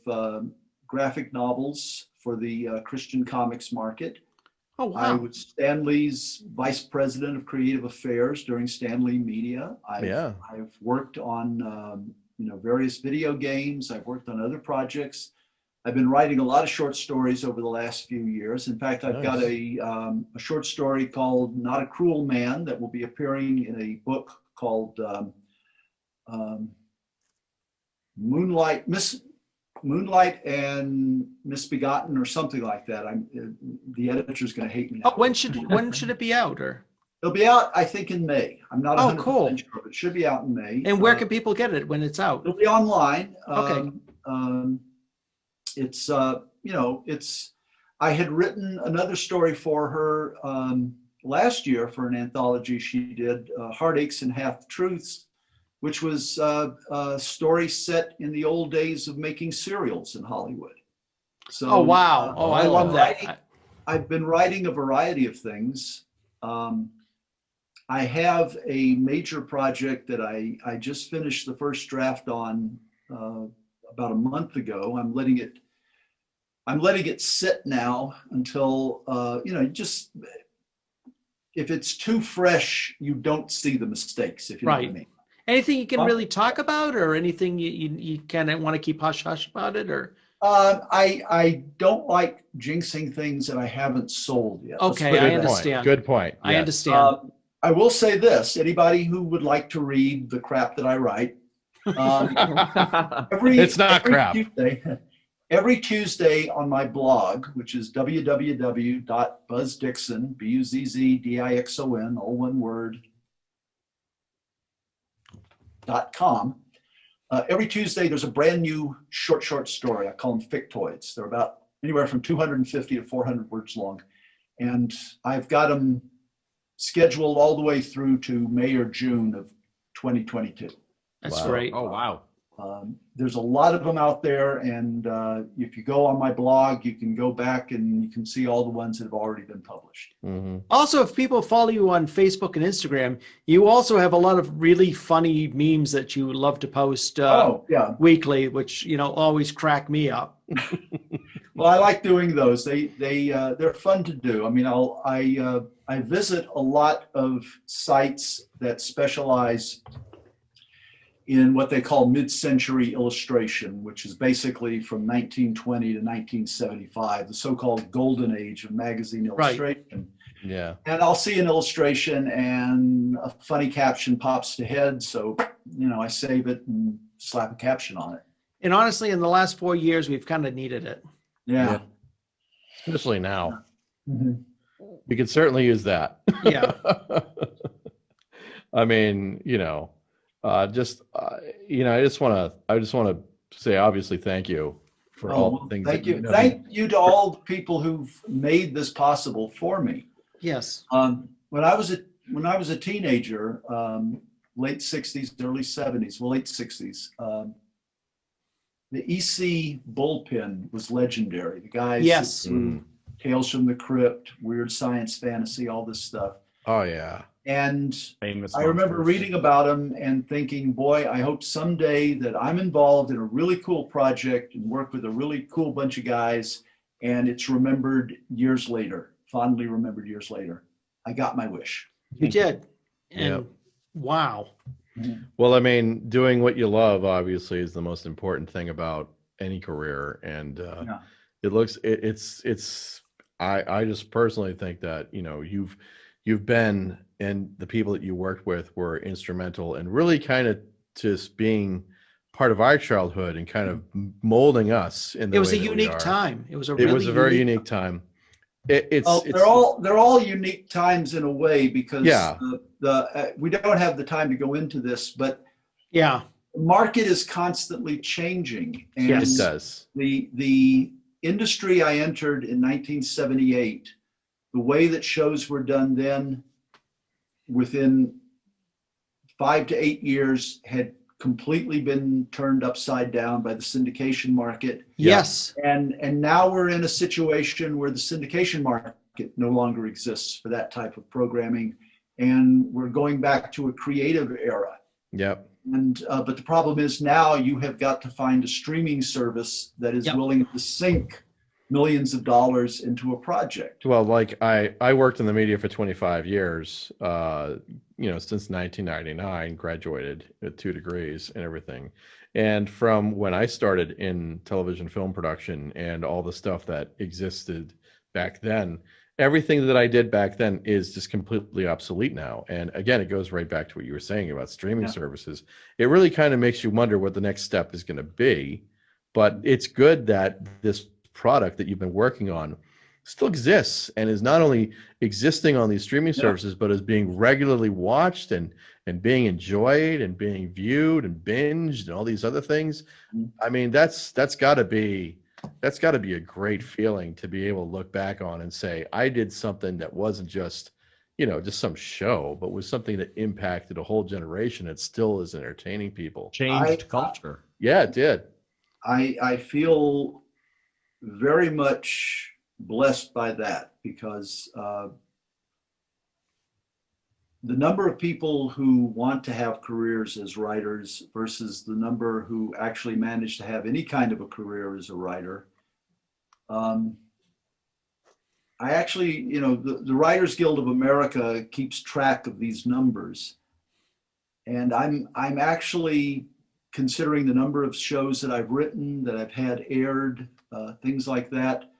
S6: graphic novels for the Christian comics market.
S4: Oh, wow.
S6: I was Stan Lee's vice president of creative affairs during Stan Lee Media. I've worked on various video games. I've worked on other projects. I've been writing a lot of short stories over the last few years. In fact, I've got a short story called Not a Cruel Man that will be appearing in a book called Moonlight and Misbegotten or something like that. The editor's going to hate me now.
S4: When should it be out? Or
S6: it'll be out, I think, in May. I'm not 100%
S4: cool.
S6: sure, but it should be out in May.
S4: And where can people get it when it's out?
S6: It'll be online.
S4: Okay.
S6: It's I had written another story for her last year for an anthology she did, Heartaches and Half-Truths, which was a story set in the old days of making cereals in Hollywood. So,
S4: oh, wow. I love that.
S6: I've been writing a variety of things. I have a major project that I just finished the first draft on about a month ago. I'm letting it sit now until, just if it's too fresh, you don't see the mistakes, if you know what I mean.
S4: Anything you can really talk about, or anything you kind of want to keep hush-hush about it, or?
S6: I don't like jinxing things that I haven't sold yet.
S4: Okay, I understand.
S5: Good point.
S4: I understand.
S6: I will say this, anybody who would like to read the crap that I write,
S5: it's not crap.
S6: Every Tuesday on my blog, which is www.buzzdixon, BUZZDIXON, all one word, .com. Every Tuesday, there's a brand new short story. I call them fictoids. They're about anywhere from 250 to 400 words long. And I've got them scheduled all the way through to May or June of 2022.
S4: That's
S5: Wow.
S4: great.
S7: Oh, wow.
S6: There's a lot of them out there, and if you go on my blog, you can go back and you can see all the ones that have already been published.
S5: Mm-hmm.
S4: Also, if people follow you on Facebook and Instagram, you also have a lot of really funny memes that you love to post weekly, which always crack me up.
S6: Well, I like doing those. They're fun to do. I mean, I visit a lot of sites that specialize in what they call mid-century illustration, which is basically from 1920 to 1975, the so-called golden age of magazine illustration.
S5: Right. Yeah.
S6: And I'll see an illustration and a funny caption pops to head, so I save it and slap a caption on it.
S4: And honestly, in the last 4 years, we've kind of needed it.
S6: Yeah.
S5: Especially now.
S6: Mm-hmm.
S5: We could certainly use that.
S4: Yeah.
S5: I mean, I just want to say, obviously, thank you for all the things.
S6: Thank you. Thank you to all the people who've made this possible for me.
S4: Yes.
S6: When I was a teenager, late 60s, early 70s, well, late 60s, the EC bullpen was legendary. The guys,
S4: yes,
S6: Tales from the Crypt, Weird Science Fantasy, all this stuff.
S5: Oh yeah.
S6: And
S7: Famous
S6: I remember reading about them and thinking, boy, I hope someday that I'm involved in a really cool project and work with a really cool bunch of guys, and it's remembered years later, fondly remembered years later. I got my wish.
S4: You did. And wow.
S5: Well, I mean, doing what you love obviously is the most important thing about any career, and I just personally think that you've been, and the people that you worked with were instrumental in really kind of just being part of our childhood and kind of molding us in the way
S4: it was a
S5: that
S4: unique
S5: we are.
S4: time. It was a
S5: very unique time.
S6: They're all unique times in a way, because we don't have the time to go into this, but the market is constantly changing, and
S5: yes, it does.
S6: The industry I entered in 1978, the way that shows were done then, within 5 to 8 years, had completely been turned upside down by the syndication market.
S4: Yes.
S6: And now we're in a situation where the syndication market no longer exists for that type of programming, and we're going back to a creative era.
S5: Yep.
S6: And but the problem is now you have got to find a streaming service that is willing to sink millions of dollars into a project.
S5: Well, like I worked in the media for 25 years, since 1999, graduated with 2 degrees and everything. And from when I started in television film production and all the stuff that existed back then, everything that I did back then is just completely obsolete now. And again, it goes right back to what you were saying about streaming services. It really kind of makes you wonder what the next step is going to be. But it's good that this product that you've been working on still exists and is not only existing on these streaming services, but is being regularly watched and being enjoyed and being viewed and binged and all these other things. I mean, that's got to be a great feeling to be able to look back on and say, I did something that wasn't just some show, but was something that impacted a whole generation. It still is entertaining people.
S7: Changed culture.
S5: Yeah, it did.
S6: I feel very much blessed by that, because the number of people who want to have careers as writers versus the number who actually manage to have any kind of a career as a writer. I actually, the Writers Guild of America keeps track of these numbers, and I'm actually considering the number of shows that I've written, that I've had aired, things like that.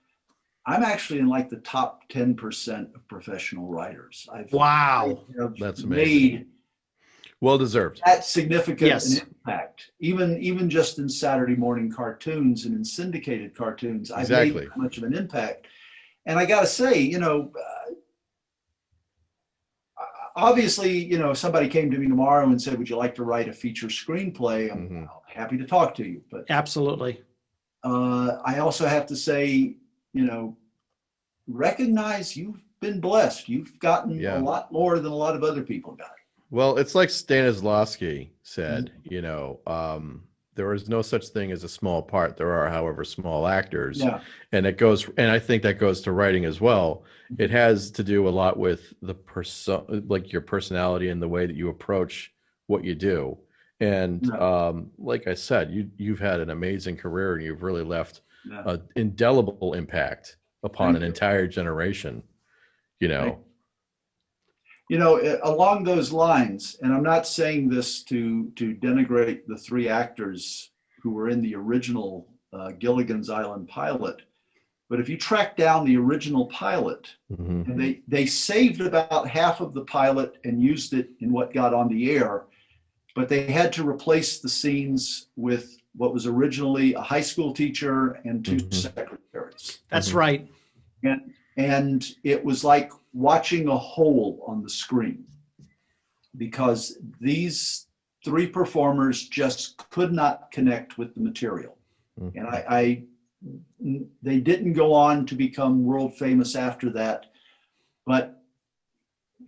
S6: I'm actually in like the top 10% of professional writers.
S4: Wow.
S5: That's amazing. Well deserved.
S6: That significant an impact. Even just in Saturday morning cartoons and in syndicated cartoons, I've made that much of an impact. And I got to say, obviously, if somebody came to me tomorrow and said, would you like to write a feature screenplay? I'm happy to talk to you. But
S4: absolutely.
S6: I also have to say, recognize you've been blessed. You've gotten a lot more than a lot of other people got.
S5: Well, it's like Stanislavski said, there is no such thing as a small part. There are, however, small actors.
S6: Yeah.
S5: And I think that goes to writing as well. It has to do a lot with the like your personality and the way that you approach what you do. And like I said, you've had an amazing career, and you've really left an indelible impact upon an entire generation.
S6: Along those lines, and I'm not saying this to denigrate the three actors who were in the original Gilligan's Island pilot, but if you track down the original pilot, and they saved about half of the pilot and used it in what got on the air, but they had to replace the scenes with what was originally a high school teacher and two secretaries.
S4: That's right.
S6: And it was like watching a hole on the screen, because these three performers just could not connect with the material. And they didn't go on to become world famous after that, but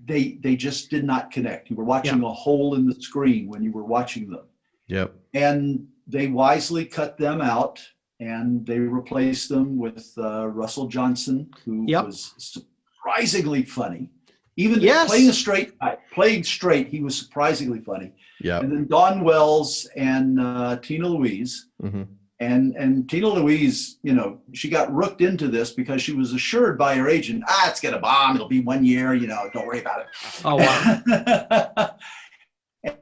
S6: they just did not connect. You were watching a hole in the screen when you were watching them.
S5: Yep.
S6: And they wisely cut them out, and they replaced them with Russell Johnson, who was surprisingly funny. Even playing straight, he was surprisingly funny.
S5: Yeah.
S6: And then Dawn Wells and Tina Louise. And Tina Louise, she got rooked into this because she was assured by her agent, it's going to bomb. It'll be 1 year, don't worry about it.
S4: Oh,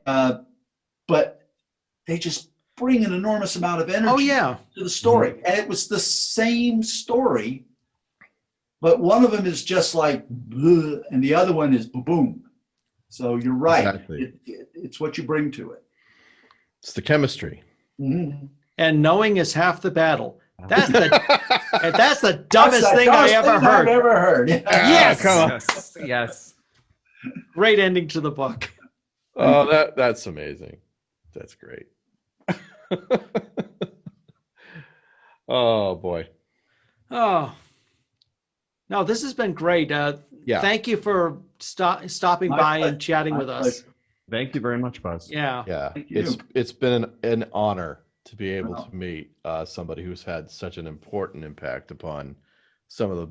S4: wow.
S6: But they just bring an enormous amount of energy to the story. And it was the same story, but one of them is just like, bleh, and the other one is boom. So you're right.
S5: Exactly.
S6: It's what you bring to it.
S5: It's the chemistry.
S4: And knowing is half the battle. That's the dumbest thing I ever heard.
S6: I've ever heard.
S4: Yes.
S7: Come on. Yes.
S4: Great ending to the book.
S5: Oh, that's amazing. That's great. Oh boy.
S4: Oh. No, this has been great. Thank you for stopping by and chatting with us.
S7: Thank you very much, Buzz.
S5: Yeah. It's been an honor to be able to meet somebody who's had such an important impact upon some of the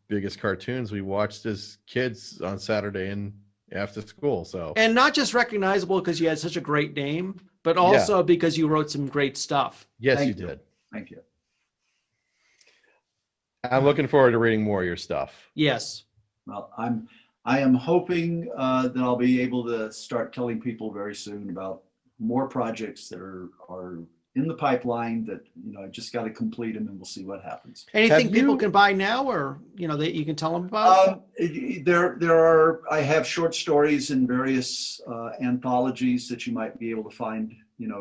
S5: biggest cartoons we watched as kids on Saturday and after school. So,
S4: and not just recognizable because you had such a great name, but also because you wrote some great stuff.
S5: Yes, you did.
S6: Thank you.
S5: I'm looking forward to reading more of your stuff.
S4: Yes.
S6: Well, I am hoping that I'll be able to start telling people very soon about more projects that are in the pipeline that, I just got to complete them, and we'll see what happens.
S4: Anything people can buy now, or, that you can tell them about?
S6: I have short stories in various anthologies that you might be able to find,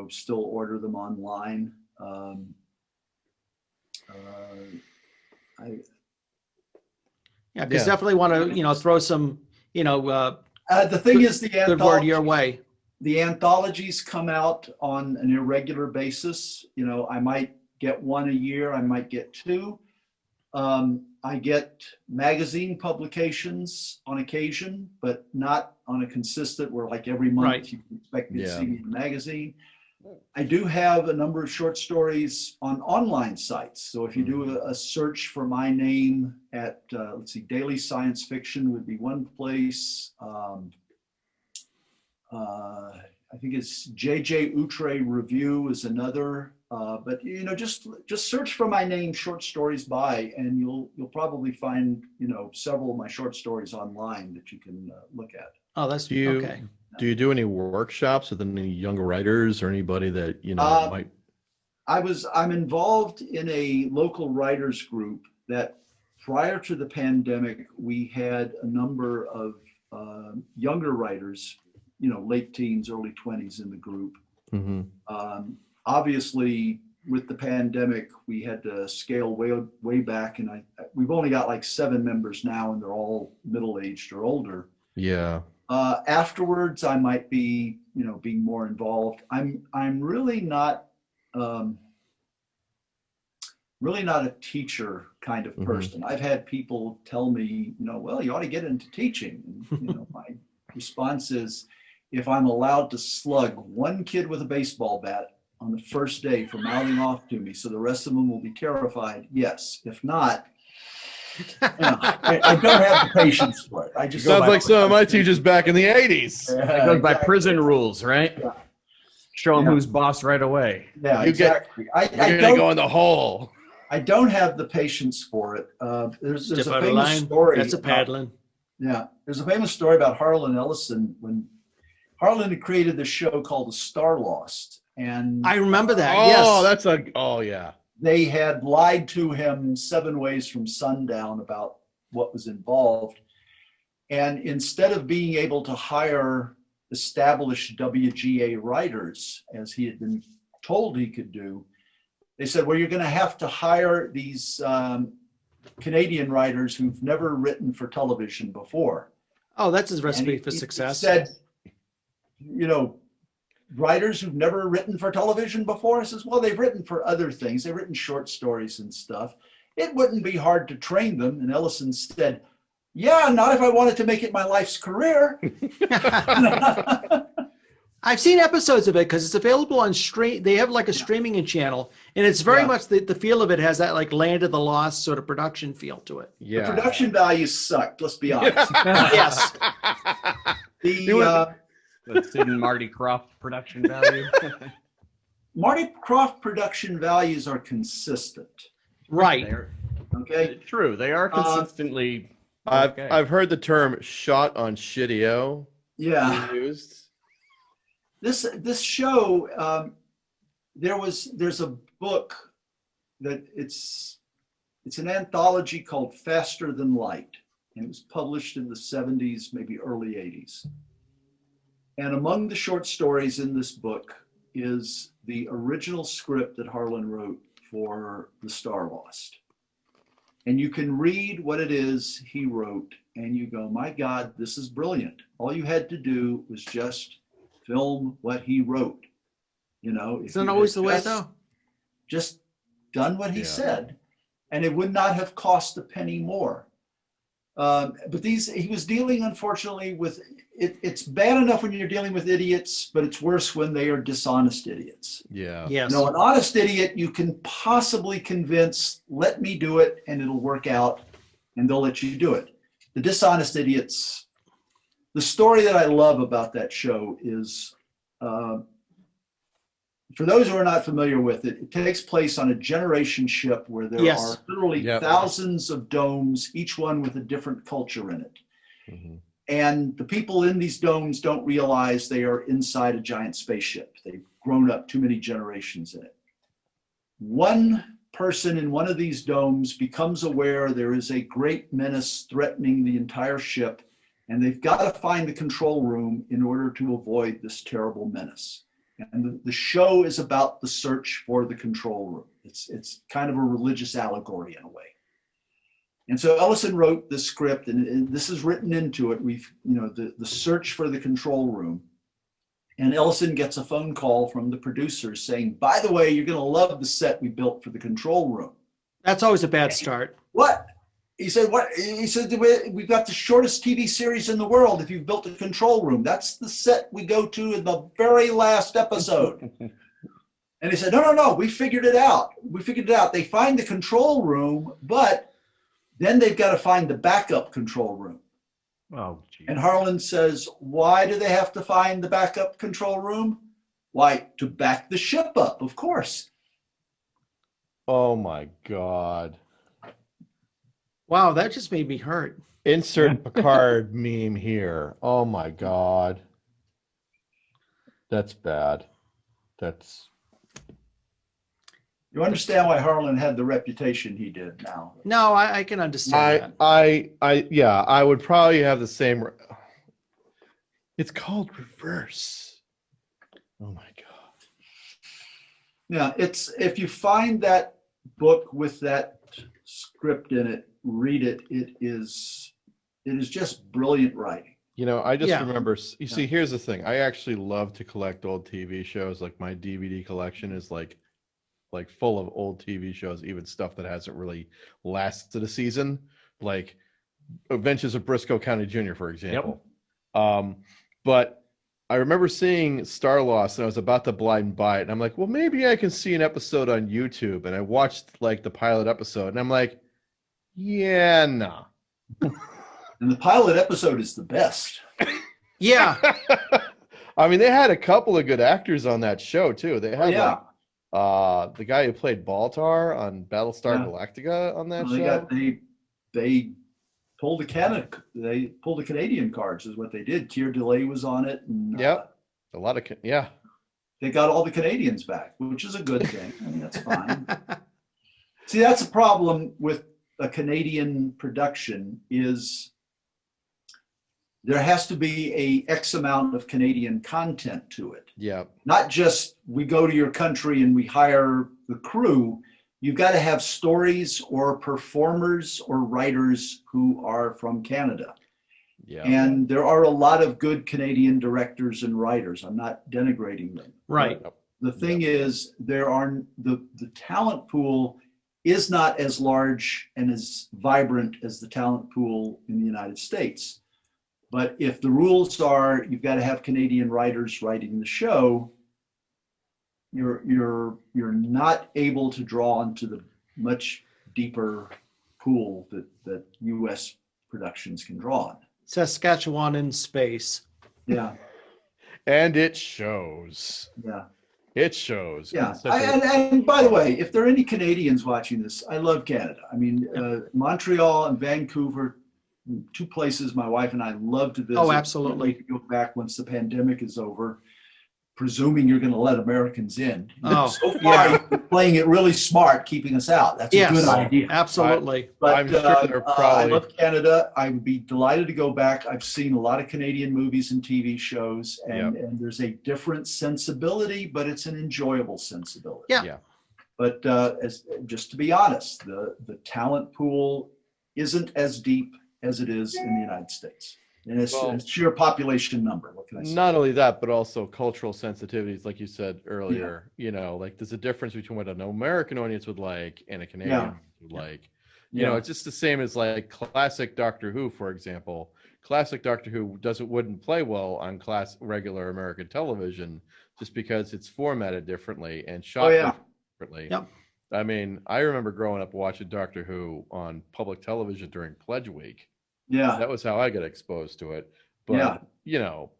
S6: still order them online.
S4: Because definitely want to, throw some,
S6: the thing is, the
S4: good word your way.
S6: The anthologies come out on an irregular basis. I might get one a year. I might get two. I get magazine publications on occasion, but not on a consistent where like every month you can expect me to see me in a magazine. I do have a number of short stories on online sites. So if you do a search for my name at, Daily Science Fiction would be one place. I think it's JJ Outre Review is another. But just search for my name, Short Stories By, and you'll probably find several of my short stories online that you can look at.
S4: Oh, that's okay.
S5: Do you do any workshops with any young writers or anybody that might?
S6: I'm involved in a local writers group that prior to the pandemic, we had a number of younger writers, late teens, early 20s in the group. Obviously, with the pandemic, we had to scale way back, and we've only got like 7 members now, and they're all middle-aged or older.
S5: Yeah.
S6: Afterwards, I might be, being more involved. I'm really not really not a teacher kind of person. I've had people tell me, well, you ought to get into teaching. And, my response is, if I'm allowed to slug one kid with a baseball bat on the first day for mouthing off to me, so the rest of them will be terrified, yes. If not, I don't have the patience for it. I just
S5: sounds like some of my teachers back in the 80s.
S7: It goes by prison rules, right? Yeah. Show them who's boss right away.
S6: Yeah, exactly.
S5: You're gonna go in the hole.
S6: I don't have the patience for it. There's a famous story.
S4: That's a paddling.
S6: There's a famous story about Harlan Ellison when Harlan had created this show called The Star Lost, and
S4: I remember that.
S6: Yes, they had lied to him 7 ways from sundown about what was involved, and instead of being able to hire established WGA writers as he had been told he could do, they said, well, you're going to have to hire these Canadian writers who've never written for television before.
S4: Oh, that's his recipe for success.
S6: He said, writers who've never written for television before? I says, well, they've written for other things. They've written short stories and stuff. It wouldn't be hard to train them. And Ellison said, yeah, not if I wanted to make it my life's career.
S4: I've seen episodes of it because it's available on stream. They have like a streaming channel, and it's very much the feel of it has that like Land of the Lost sort of production feel to it.
S6: Yeah. The production values sucked. Let's be honest.
S4: Yes.
S7: That's in Marty Krofft production value.
S6: Marty Krofft production values are consistent.
S4: Right.
S6: Okay.
S7: True. They are consistently.
S5: I've heard the term "shot on shitty-o."
S6: Yeah.
S5: Used.
S6: This show, there's a book that it's an anthology called Faster Than Light, and it was published in the 70s, maybe early 80s. And among the short stories in this book is the original script that Harlan wrote for The Star Lost. And you can read what it is he wrote, and you go, my God, this is brilliant. All you had to do was just film what he wrote.
S4: Isn't always the way, though?
S6: Just done what he said, and it would not have cost a penny more. But he was dealing, unfortunately, with it. It's bad enough when you're dealing with idiots, but it's worse when they are dishonest idiots.
S5: Yeah.
S4: Yes.
S6: An honest idiot you can possibly convince, let me do it, and it'll work out, and they'll let you do it. The dishonest idiots. The story that I love about that show is, for those who are not familiar with it, it takes place on a generation ship where there are literally thousands of domes, each one with a different culture in it. Mm-hmm. And the people in these domes don't realize they are inside a giant spaceship. They've grown up too many generations in it. One person in one of these domes becomes aware there is a great menace threatening the entire ship, and they've got to find the control room in order to avoid this terrible menace. And the show is about the search for the control room. It's kind of a religious allegory in a way. And so Ellison wrote this script, and this is written into it. The search for the control room. And Ellison gets a phone call from the producers saying, by the way, you're going to love the set we built for the control room.
S4: That's always a bad start.
S6: What? He said, what? He said, we've got the shortest TV series in the world if you've built a control room. That's the set we go to in the very last episode. And he said, no, we figured it out. They find the control room, but then they've got to find the backup control room.
S7: Oh, geez.
S6: And Harlan says, why do they have to find the backup control room? Why, to back the ship up, of course.
S5: Oh, my God.
S4: Wow, that just made me hurt.
S5: Insert Picard meme here. Oh my God. That's bad.
S6: You understand why Harlan had the reputation he did now?
S4: No, I can understand that.
S5: I would probably have the same. It's called reverse. Oh my God.
S6: Yeah, if you find that book with that script in it, read it. It is just brilliant writing.
S5: I just remember. You see, here's the thing. I actually love to collect old TV shows. Like my DVD collection is like like full of old TV shows, even stuff that hasn't really lasted a season, like Adventures of Briscoe County Jr., for example. But I remember seeing Star Lost, and I was about to blind buy it, and I'm like, well, maybe I can see an episode on YouTube. And I watched like the pilot episode, and I'm like, yeah, nah.
S6: And the pilot episode is the best.
S4: Yeah.
S5: I mean, they had a couple of good actors on that show too. They had like the guy who played Baltar on Battlestar Galactica on that show.
S6: They pulled the Canadian cards is what they did. Keir Delay was on it. And,
S5: a lot of
S6: they got all the Canadians back, which is a good thing. I mean, that's fine. See, that's a problem with a Canadian production is there has to be a X amount of Canadian content to it.
S5: Yeah.
S6: Not just we go to your country and we hire the crew. You've got to have stories or performers or writers who are from Canada.
S5: Yeah.
S6: And there are a lot of good Canadian directors and writers. I'm not denigrating them.
S4: Right.
S6: But the thing is, the talent pool is not as large and as vibrant as the talent pool in the United States. But if the rules are you've got to have Canadian writers writing the show, you're not able to draw into the much deeper pool that U.S. productions can draw on.
S4: Saskatchewan in space.
S6: Yeah.
S5: And it shows.
S6: Yeah.
S5: It shows.
S6: Yeah. And by the way, if there are any Canadians watching this, I love Canada. I mean, Montreal and Vancouver, two places my wife and I love to visit.
S4: Oh, absolutely.
S6: We can go back once the pandemic is over, presuming you're going to let Americans in.
S4: Oh,
S6: so far, you're playing it really smart, keeping us out. That's a good idea.
S4: Absolutely.
S6: But
S5: I'm sure they're probably...
S6: I love Canada. I would be delighted to go back. I've seen a lot of Canadian movies and TV shows, and there's a different sensibility, but it's an enjoyable sensibility.
S4: Yeah.
S6: But just to be honest, the talent pool isn't as deep as it is in the United States. And it's sheer population number. What can I say?
S5: Not only that, but also cultural sensitivities, like you said earlier. You know, like there's a difference between what an American audience would like and a Canadian would like. You know, it's just the same as like classic Doctor Who, for example. Classic Doctor Who wouldn't play well on regular American television just because it's formatted differently and shot differently.
S4: Yep.
S5: I mean, I remember growing up watching Doctor Who on public television during Pledge Week.
S6: Yeah.
S5: That was how I got exposed to it. But, you know,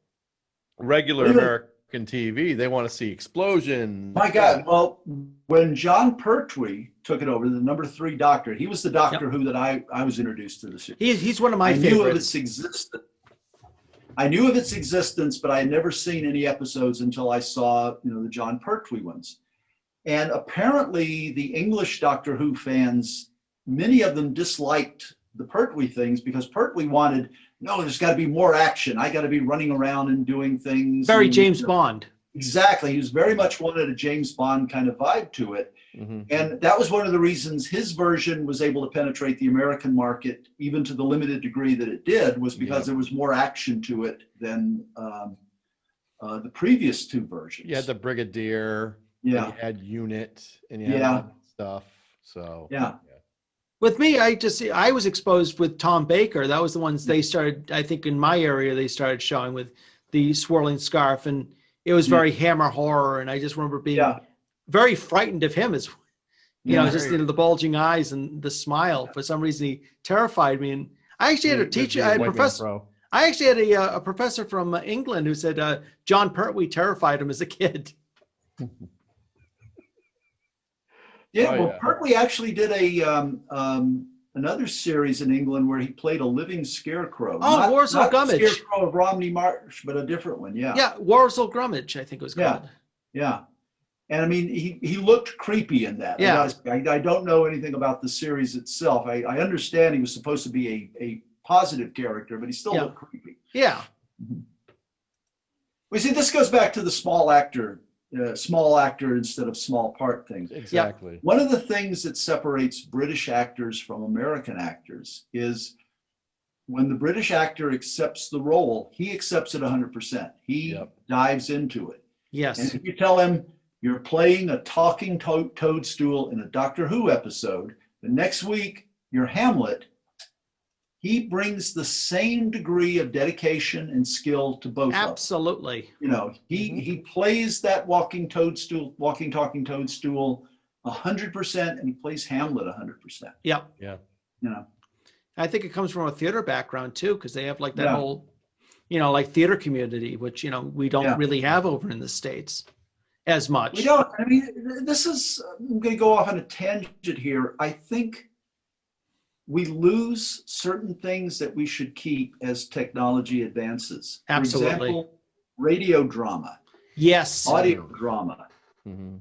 S5: regular American TV, they want to see explosions.
S6: My God. Well, when John Pertwee took it over, the number 3 Doctor, he was the Doctor Who that I was introduced to the series.
S4: He's one of my favorites.
S6: I knew of its existence. I knew of its existence, but I had never seen any episodes until I saw, the John Pertwee ones. And apparently the English Doctor Who fans, many of them disliked the Pertwee things because Pertwee wanted, there's got to be more action. I got to be running around and doing things.
S4: Very James Bond.
S6: Exactly. He was very much wanted a James Bond kind of vibe to it. Mm-hmm. And that was one of the reasons his version was able to penetrate the American market, even to the limited degree that it did, was because there was more action to it than the previous 2 versions.
S5: You had the Brigadier.
S6: Yeah.
S5: You had Unit and you had stuff. So
S4: With me, I was exposed with Tom Baker. That was the ones they started, I think in my area, they started showing with the swirling scarf, and it was very Hammer horror. And I just remember being very frightened of him, as just the bulging eyes and the smile. For some reason, he terrified me. And I actually had a teacher, I actually had a professor from England who said John Pertwee terrified him as a kid.
S6: Pertwee actually did another series in England where he played a living scarecrow.
S4: Worzel Gummidge.
S6: Not the scarecrow of Romney Marsh, but a different one. Yeah.
S4: Yeah, Worzel Gummidge, I think it was called.
S6: Yeah. And I mean, he looked creepy in that.
S4: Yeah.
S6: I don't know anything about the series itself. I understand he was supposed to be a positive character, but he still looked creepy.
S4: Yeah.
S6: Well, see, this goes back to the small actor instead of small part things.
S5: Exactly.
S6: One of the things that separates British actors from American actors is when the British actor accepts the role, he accepts it 100%. He dives into it.
S4: Yes.
S6: And if you tell him, you're playing a talking toadstool in a Doctor Who episode. The next week, you're Hamlet. He brings the same degree of dedication and skill to both of them.
S4: Absolutely.
S6: You know, he plays that walking talking toadstool 100%, and he plays Hamlet 100%.
S4: Yeah.
S5: Yeah.
S6: You know,
S4: I think it comes from a theater background too, because they have like that whole, you know, like theater community, which, you know, we don't really have over in the States as much.
S6: We don't. I mean, I'm going to go off on a tangent here. I think we lose certain things that we should keep as technology advances.
S4: Absolutely.
S6: For example, radio drama.
S4: Yes.
S6: Audio drama.
S5: Mm-hmm.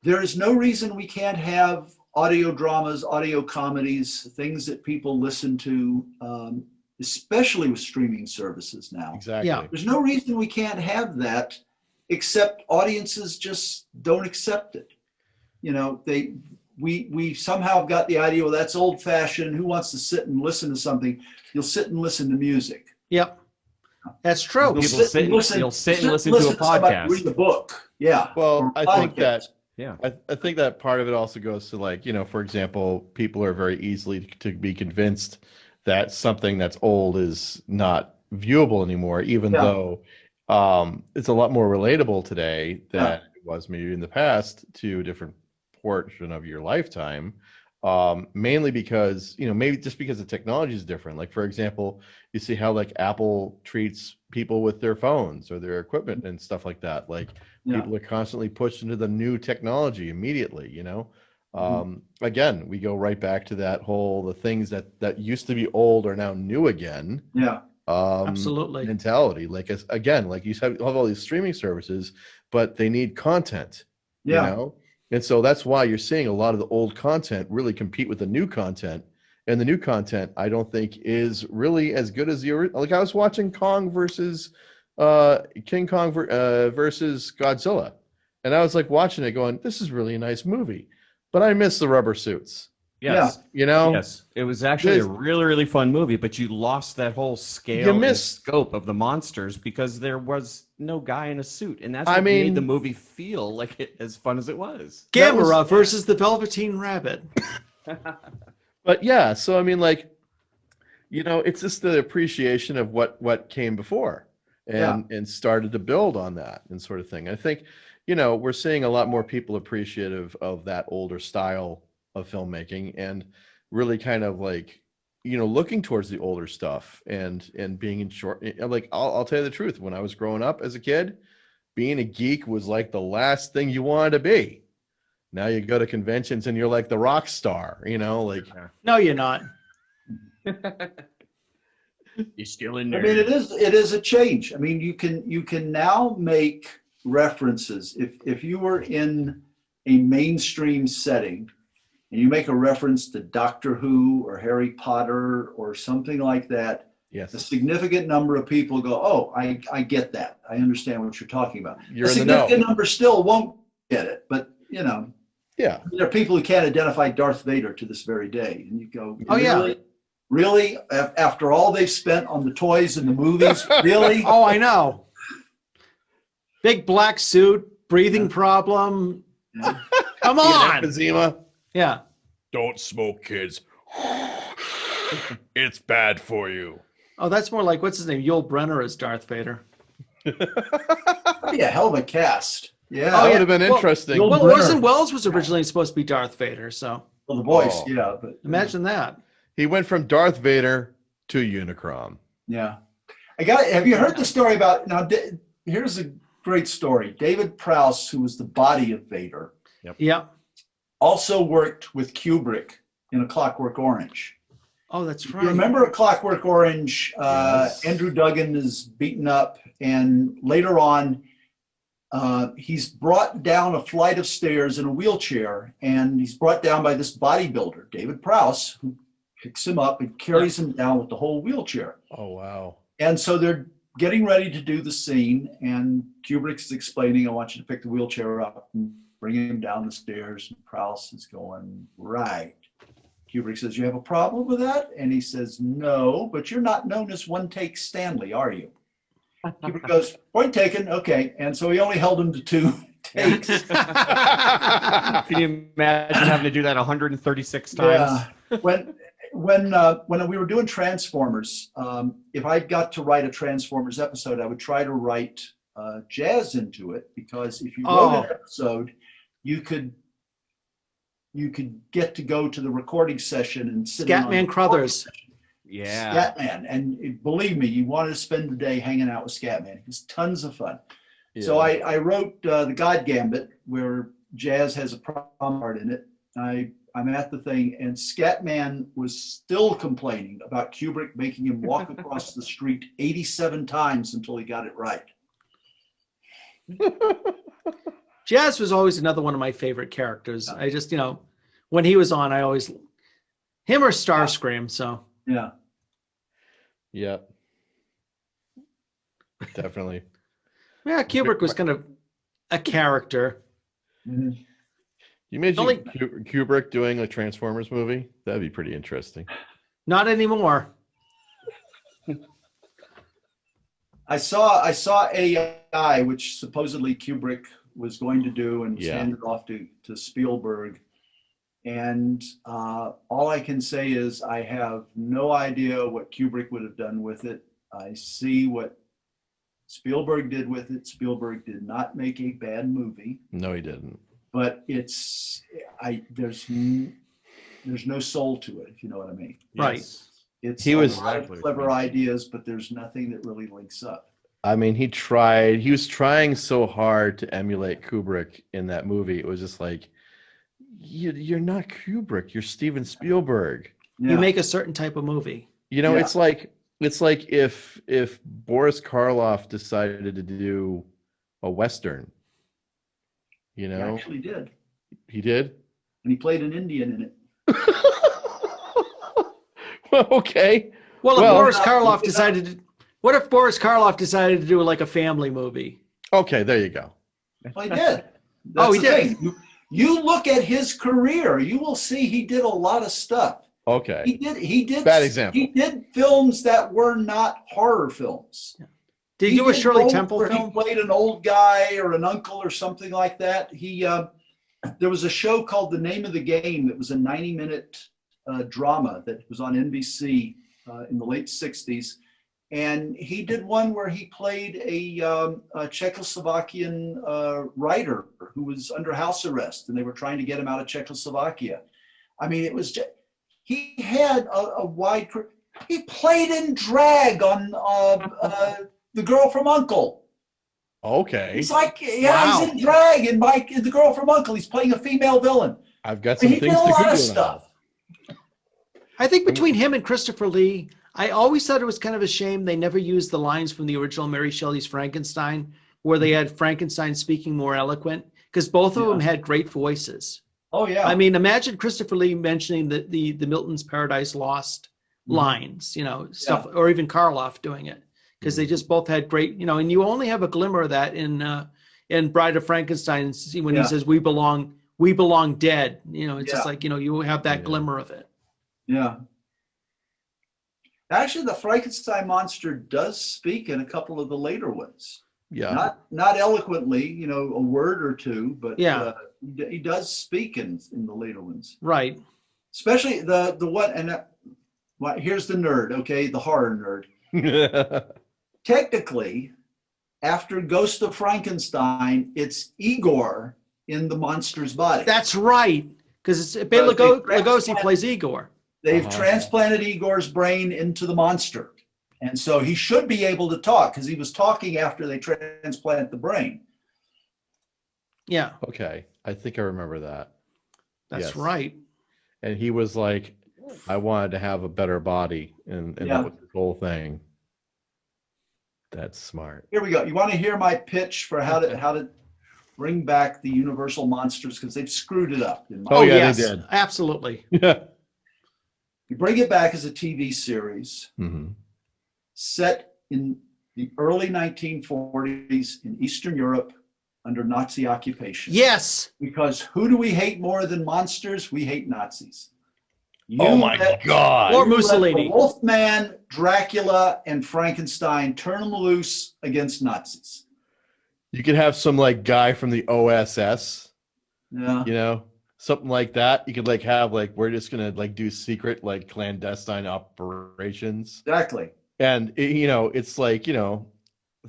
S6: There is no reason we can't have audio dramas, audio comedies, things that people listen to, especially with streaming services now.
S5: Exactly.
S4: Yeah.
S6: There's no reason we can't have that, except audiences just don't accept it. You know, we somehow have got the idea, well, that's old fashioned. Who wants to sit and listen to something? You'll sit and listen to music.
S4: Yep. That's true.
S7: You'll sit and listen to a podcast.
S6: Read a book. Yeah.
S5: Well, I think that,
S7: yeah.
S5: I think that part of it also goes to, like, you know, for example, people are very easily to be convinced that something that's old is not viewable anymore, even though it's a lot more relatable today than it was maybe in the past to a different portion of your lifetime. Mainly because, you know, maybe just because the technology is different. Like, for example, you see how like Apple treats people with their phones or their equipment and stuff like that. Like people are constantly pushed into the new technology immediately, you know. Again, we go right back to that whole, the things that used to be old are now new again.
S6: Yeah.
S4: Absolutely.
S5: Mentality. Like, again, like you have all these streaming services, but they need content.
S6: Yeah.
S5: You know? And so that's why you're seeing a lot of the old content really compete with the new content. And the new content, I don't think, is really as good as the original. Like, I was watching King Kong versus Godzilla. And I was like watching it going, this is really a nice movie. But I miss the rubber suits.
S7: Yes.
S5: You know?
S7: Yes. It was actually a really, really fun movie, but you lost that whole scale and scope of the monsters because there was no guy in a suit. And that's what made the movie feel like it as fun as it was.
S4: Gamera versus the Velveteen Rabbit.
S5: But yeah, so I mean, like, you know, it's just the appreciation of what came before and started to build on that and sort of thing. I think, you know, we're seeing a lot more people appreciative of that older style of filmmaking and really kind of like, you know, looking towards the older stuff and being in short, like, I'll tell you the truth. When I was growing up as a kid, being a geek was like the last thing you wanted to be. Now you go to conventions and you're like the rock star, you know, like.
S4: No, you're not.
S7: You're still in there.
S6: I mean, it is a change. I mean, you can now make references. If you were in a mainstream setting and you make a reference to Doctor Who or Harry Potter or something like that,
S5: yes,
S6: a significant number of people go, oh, I get that. I understand what you're talking about.
S5: You're
S6: a significant number still won't get it, but, you know.
S5: Yeah.
S6: There are people who can't identify Darth Vader to this very day. And you go,
S4: oh, yeah.
S6: Really? After all they've spent on the toys and the movies? Really?
S4: Oh, I know. Big black suit, breathing problem.
S6: Yeah.
S4: Come on.
S5: Emphysema.
S4: Yeah.
S1: Don't smoke, kids. It's bad for you.
S4: Oh, that's more like, what's his name? Yul Brenner as Darth Vader.
S6: Yeah, hell of a cast. Yeah.
S5: That would have been interesting.
S4: Well, Orson Welles was originally supposed to be Darth Vader, so.
S6: Well, the voice, yeah. But
S4: imagine that.
S5: He went from Darth Vader to Unicron.
S6: Yeah. Have you heard the story about, now, here's a great story. David Prowse, who was the body of Vader.
S4: Yep.
S6: Also worked with Kubrick in A Clockwork Orange.
S4: Oh, that's right.
S6: You remember A Clockwork Orange?
S5: Yes.
S6: Andrew Duggan is beaten up, and later on, he's brought down a flight of stairs in a wheelchair, and he's brought down by this bodybuilder, David Prowse, who picks him up and carries him down with the whole wheelchair.
S5: Oh, wow.
S6: And so they're getting ready to do the scene, and Kubrick's explaining, I want you to pick the wheelchair up and bring him down the stairs. And Prowse is going, right. Kubrick says, you have a problem with that? And he says, no, but you're not known as One Take Stanley, are you? Kubrick goes, point taken, okay. And so he only held him to takes.
S7: Can you imagine having to do that 136 times?
S6: Yeah. When we were doing Transformers, if I got to write a Transformers episode, I would try to write jazz into it, because if you wrote an episode, you could get to go to the recording session and sit
S4: Scatman Crothers.
S7: Yeah.
S6: Scatman, and believe me, you wanted to spend the day hanging out with Scatman. It was tons of fun.
S5: Yeah.
S6: So I wrote the God Gambit, where jazz has a prom part in it. I'm at the thing, and Scatman was still complaining about Kubrick making him walk across the street 87 times until he got it right.
S4: Jazz was always another one of my favorite characters. I just, when he was on, I always, him or Starscream, so.
S6: Yeah.
S5: Yeah. Definitely.
S4: Yeah, Kubrick was kind of a character.
S6: Mm-hmm.
S5: You imagine Kubrick doing a Transformers movie? That'd be pretty interesting.
S4: Not anymore.
S6: I saw AI, which supposedly Kubrick was going to do and handed off to Spielberg. And all I can say is I have no idea what Kubrick would have done with it. I see what Spielberg did with it. Spielberg did not make a bad movie.
S5: No, he didn't.
S6: But there's no soul to it, if you know what I mean.
S4: Right.
S6: It's
S5: he was
S6: a lot of clever ideas, but there's nothing that really links up.
S5: I mean, he was trying so hard to emulate Kubrick in that movie. It was just like, you're not Kubrick, you're Steven Spielberg.
S6: Yeah.
S4: You make a certain type of movie.
S5: It's like if Boris Karloff decided to do a Western.
S6: He actually did.
S5: He did?
S6: And he played an Indian in it.
S5: Well, okay.
S4: What if Boris Karloff decided to do like a family movie?
S5: Okay, there you go.
S6: Well, he did.
S4: He did.
S6: You look at his career, you will see he did a lot of stuff.
S5: Okay.
S6: He did.
S5: Bad example.
S6: He did films that were not horror films.
S4: Yeah. Did he do a Shirley Temple film?
S6: He played an old guy or an uncle or something like that. There was a show called The Name of the Game that was a 90-minute drama that was on NBC in the late 60s. And he did one where he played a Czechoslovakian writer who was under house arrest, and they were trying to get him out of Czechoslovakia. I mean, it was just, he had a wide career. He played in drag on The Girl from U.N.C.L.E.
S5: Okay.
S6: He's like, he's in drag in The Girl from U.N.C.L.E. He's playing a female villain.
S5: I've got some things to
S6: Google. He did a lot of
S5: stuff.
S4: I think between him and Christopher Lee, I always thought it was kind of a shame they never used the lines from the original Mary Shelley's Frankenstein, where they had Frankenstein speaking more eloquent, because both of them had great voices.
S6: Oh, yeah.
S4: I mean, imagine Christopher Lee mentioning the Milton's Paradise Lost lines, stuff, or even Karloff doing it, because they just both had great, and you only have a glimmer of that in Bride of Frankenstein when he says, we belong dead. It's just like, you have that glimmer of it.
S6: Yeah. Actually, the Frankenstein monster does speak in a couple of the later ones.
S5: Yeah.
S6: Not eloquently, a word or two, but he does speak in the later ones.
S4: Right.
S6: Especially the one, and here's the nerd, okay, the horror nerd. Technically, after Ghost of Frankenstein, it's Igor in the monster's body.
S4: That's right, because Bela Lugosi plays Igor.
S6: They've transplanted Igor's brain into the monster. And so he should be able to talk, because he was talking after they transplanted the brain.
S4: Yeah.
S5: Okay. I think I remember that.
S4: That's right.
S5: And he was like, I wanted to have a better body. And that was the whole thing. That's smart.
S6: Here we go. You want to hear my pitch for how to bring back the Universal monsters, because they've screwed it up.
S4: Yes, they did. Absolutely.
S5: Yeah.
S6: You bring it back as a TV series set in the early 1940s in Eastern Europe under Nazi occupation.
S4: Yes.
S6: Because who do we hate more than monsters? We hate Nazis.
S5: Oh my God.
S4: Or Mussolini.
S6: Wolfman, Dracula, and Frankenstein turn them loose against Nazis.
S5: You could have some like guy from the OSS.
S6: Yeah.
S5: You know, something like that. You could like have like we're just gonna like do secret like clandestine operations.
S6: Exactly.
S5: And it's like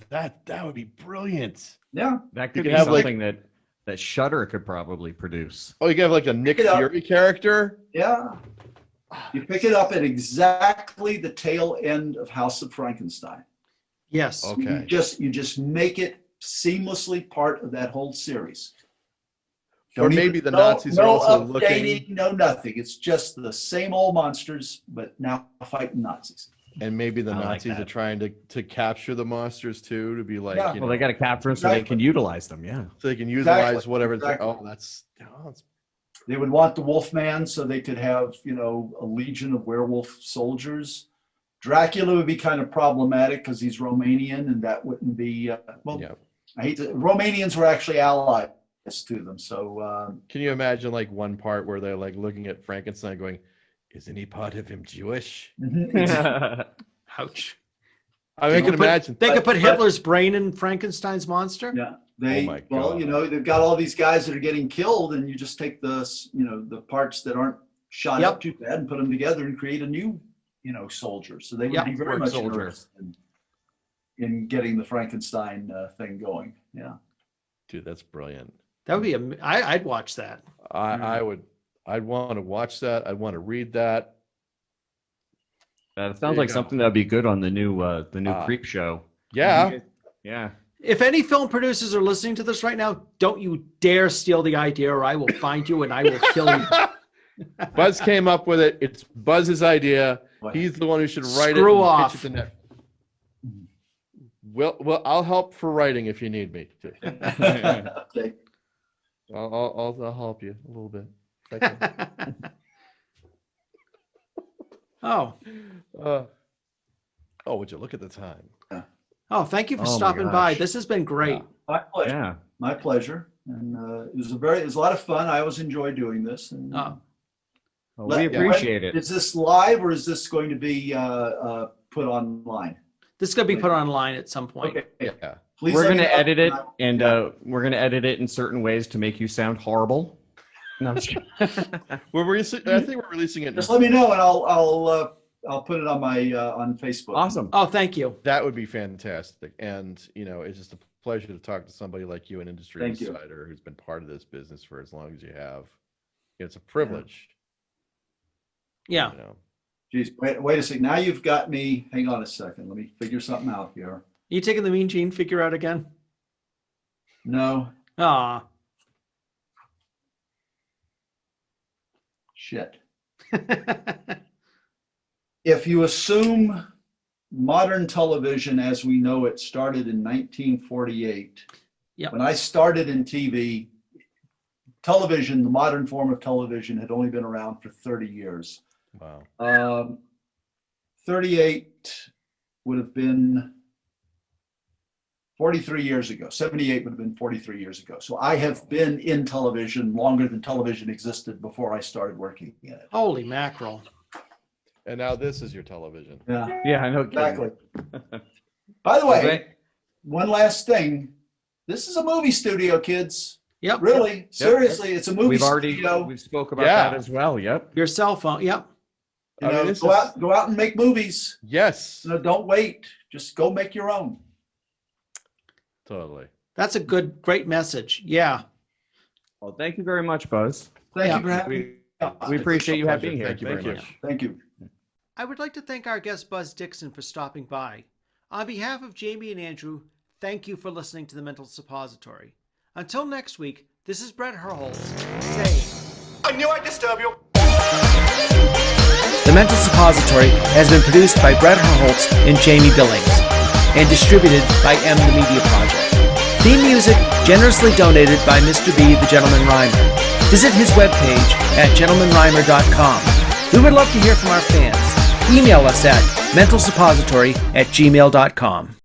S5: that would be brilliant.
S6: Yeah.
S7: That could be something that Shudder could probably produce.
S5: Oh, you could have like a Nick Fury character.
S6: Yeah. You pick it up at exactly the tail end of House of Frankenstein.
S4: Yes.
S5: Okay.
S6: You just make it seamlessly part of that whole series.
S5: Or maybe the Nazis are also looking.
S6: No nothing. It's just the same old monsters, but now fighting Nazis.
S5: And maybe the Nazis are trying to capture the monsters too, to be like,
S7: well, they got to capture them so they can utilize them. Yeah.
S5: So they can utilize whatever. That's.
S6: They would want the Wolfman so they could have, a legion of werewolf soldiers. Dracula would be kind of problematic because he's Romanian, and that wouldn't be. I hate to. Romanians were actually allies to them, so.
S5: Can you imagine like one part where they're like looking at Frankenstein, going, "Is any part of him Jewish?"
S4: Ouch.
S5: I can imagine.
S4: They could put Hitler's brain in Frankenstein's monster.
S6: Yeah. They've got all these guys that are getting killed, and you just take the parts that aren't shot up too bad and put them together and create a new, soldier. So they would be very much interested in getting the Frankenstein thing going. Yeah.
S5: Dude, that's brilliant.
S4: That would be I'd watch that.
S5: I would. I'd want to watch that. I'd want to read that.
S7: It sounds like something that would be good on the new Creep show.
S5: Yeah.
S7: Yeah.
S4: If any film producers are listening to this right now, don't you dare steal the idea, or I will find you and I will kill you.
S5: Buzz came up with it. It's Buzz's idea. He's the one who should write it.
S4: Screw off.
S5: Well, I'll help for writing if you need me to.
S6: Okay.
S5: I'll help you a little bit.
S4: Oh,
S5: would you look at the time?
S4: Oh, thank you for stopping by. This has been great.
S6: My pleasure.
S7: Yeah.
S6: My pleasure. And it was a lot of fun. I always enjoy doing this. And,
S7: we appreciate it.
S6: Is this live or is this going to be put online?
S4: This is going to be put online at some point.
S6: Okay.
S5: Yeah.
S6: Please
S7: we're going to edit it, and we're going to edit it in certain ways to make you sound horrible. No, I'm just kidding.
S5: I think we're releasing it.
S6: Just let me know, and I'll put it on my on Facebook.
S7: Awesome.
S4: Oh, thank you.
S5: That would be fantastic. And it's just a pleasure to talk to somebody like you, an industry insider who's been part of this business for as long as you have. It's a privilege.
S4: Yeah.
S6: Geez, wait a second. Now you've got me. Hang on a second. Let me figure something out here.
S4: Are you taking the Mean Gene figure out again?
S6: No.
S4: Ah.
S6: Shit. If you assume modern television as we know it started in 1948, when I started in TV, television, the modern form of television, had only been around for 30 years.
S5: Wow.
S6: 38 would have been 43 years ago. 78 would have been 43 years ago. So I have been in television longer than television existed before I started working in it.
S4: Holy mackerel.
S5: And now this is your television.
S6: Yeah,
S7: I know.
S6: Exactly. By the way, one last thing. This is a movie studio, kids.
S4: Yep.
S6: Really, seriously, it's a movie studio.
S7: We've spoke about that as well. Yep.
S4: Your cell phone. Yep.
S6: Go out and make movies.
S5: Yes.
S6: Don't wait. Just go make your own.
S5: Totally.
S4: That's a great message. Yeah.
S7: Well, thank you very much, Buzz.
S6: Thank you for having me.
S7: We appreciate you being here.
S5: Thank you very much.
S6: Thank you.
S4: I would like to thank our guest Buzz Dixon for stopping by. On behalf of Jamie and Andrew, thank you for listening to The Mental Suppository. Until next week, this is Bret Herholtz saying,
S2: I knew I'd disturb you.
S8: The Mental Suppository has been produced by Bret Herholtz and Jamie Billings and distributed by M The Media Project. Theme music generously donated by Mr. B, the Gentleman Rhymer. Visit his webpage at gentlemanrhymer.com. We would love to hear from our fans. Email us at mentalsuppository@gmail.com.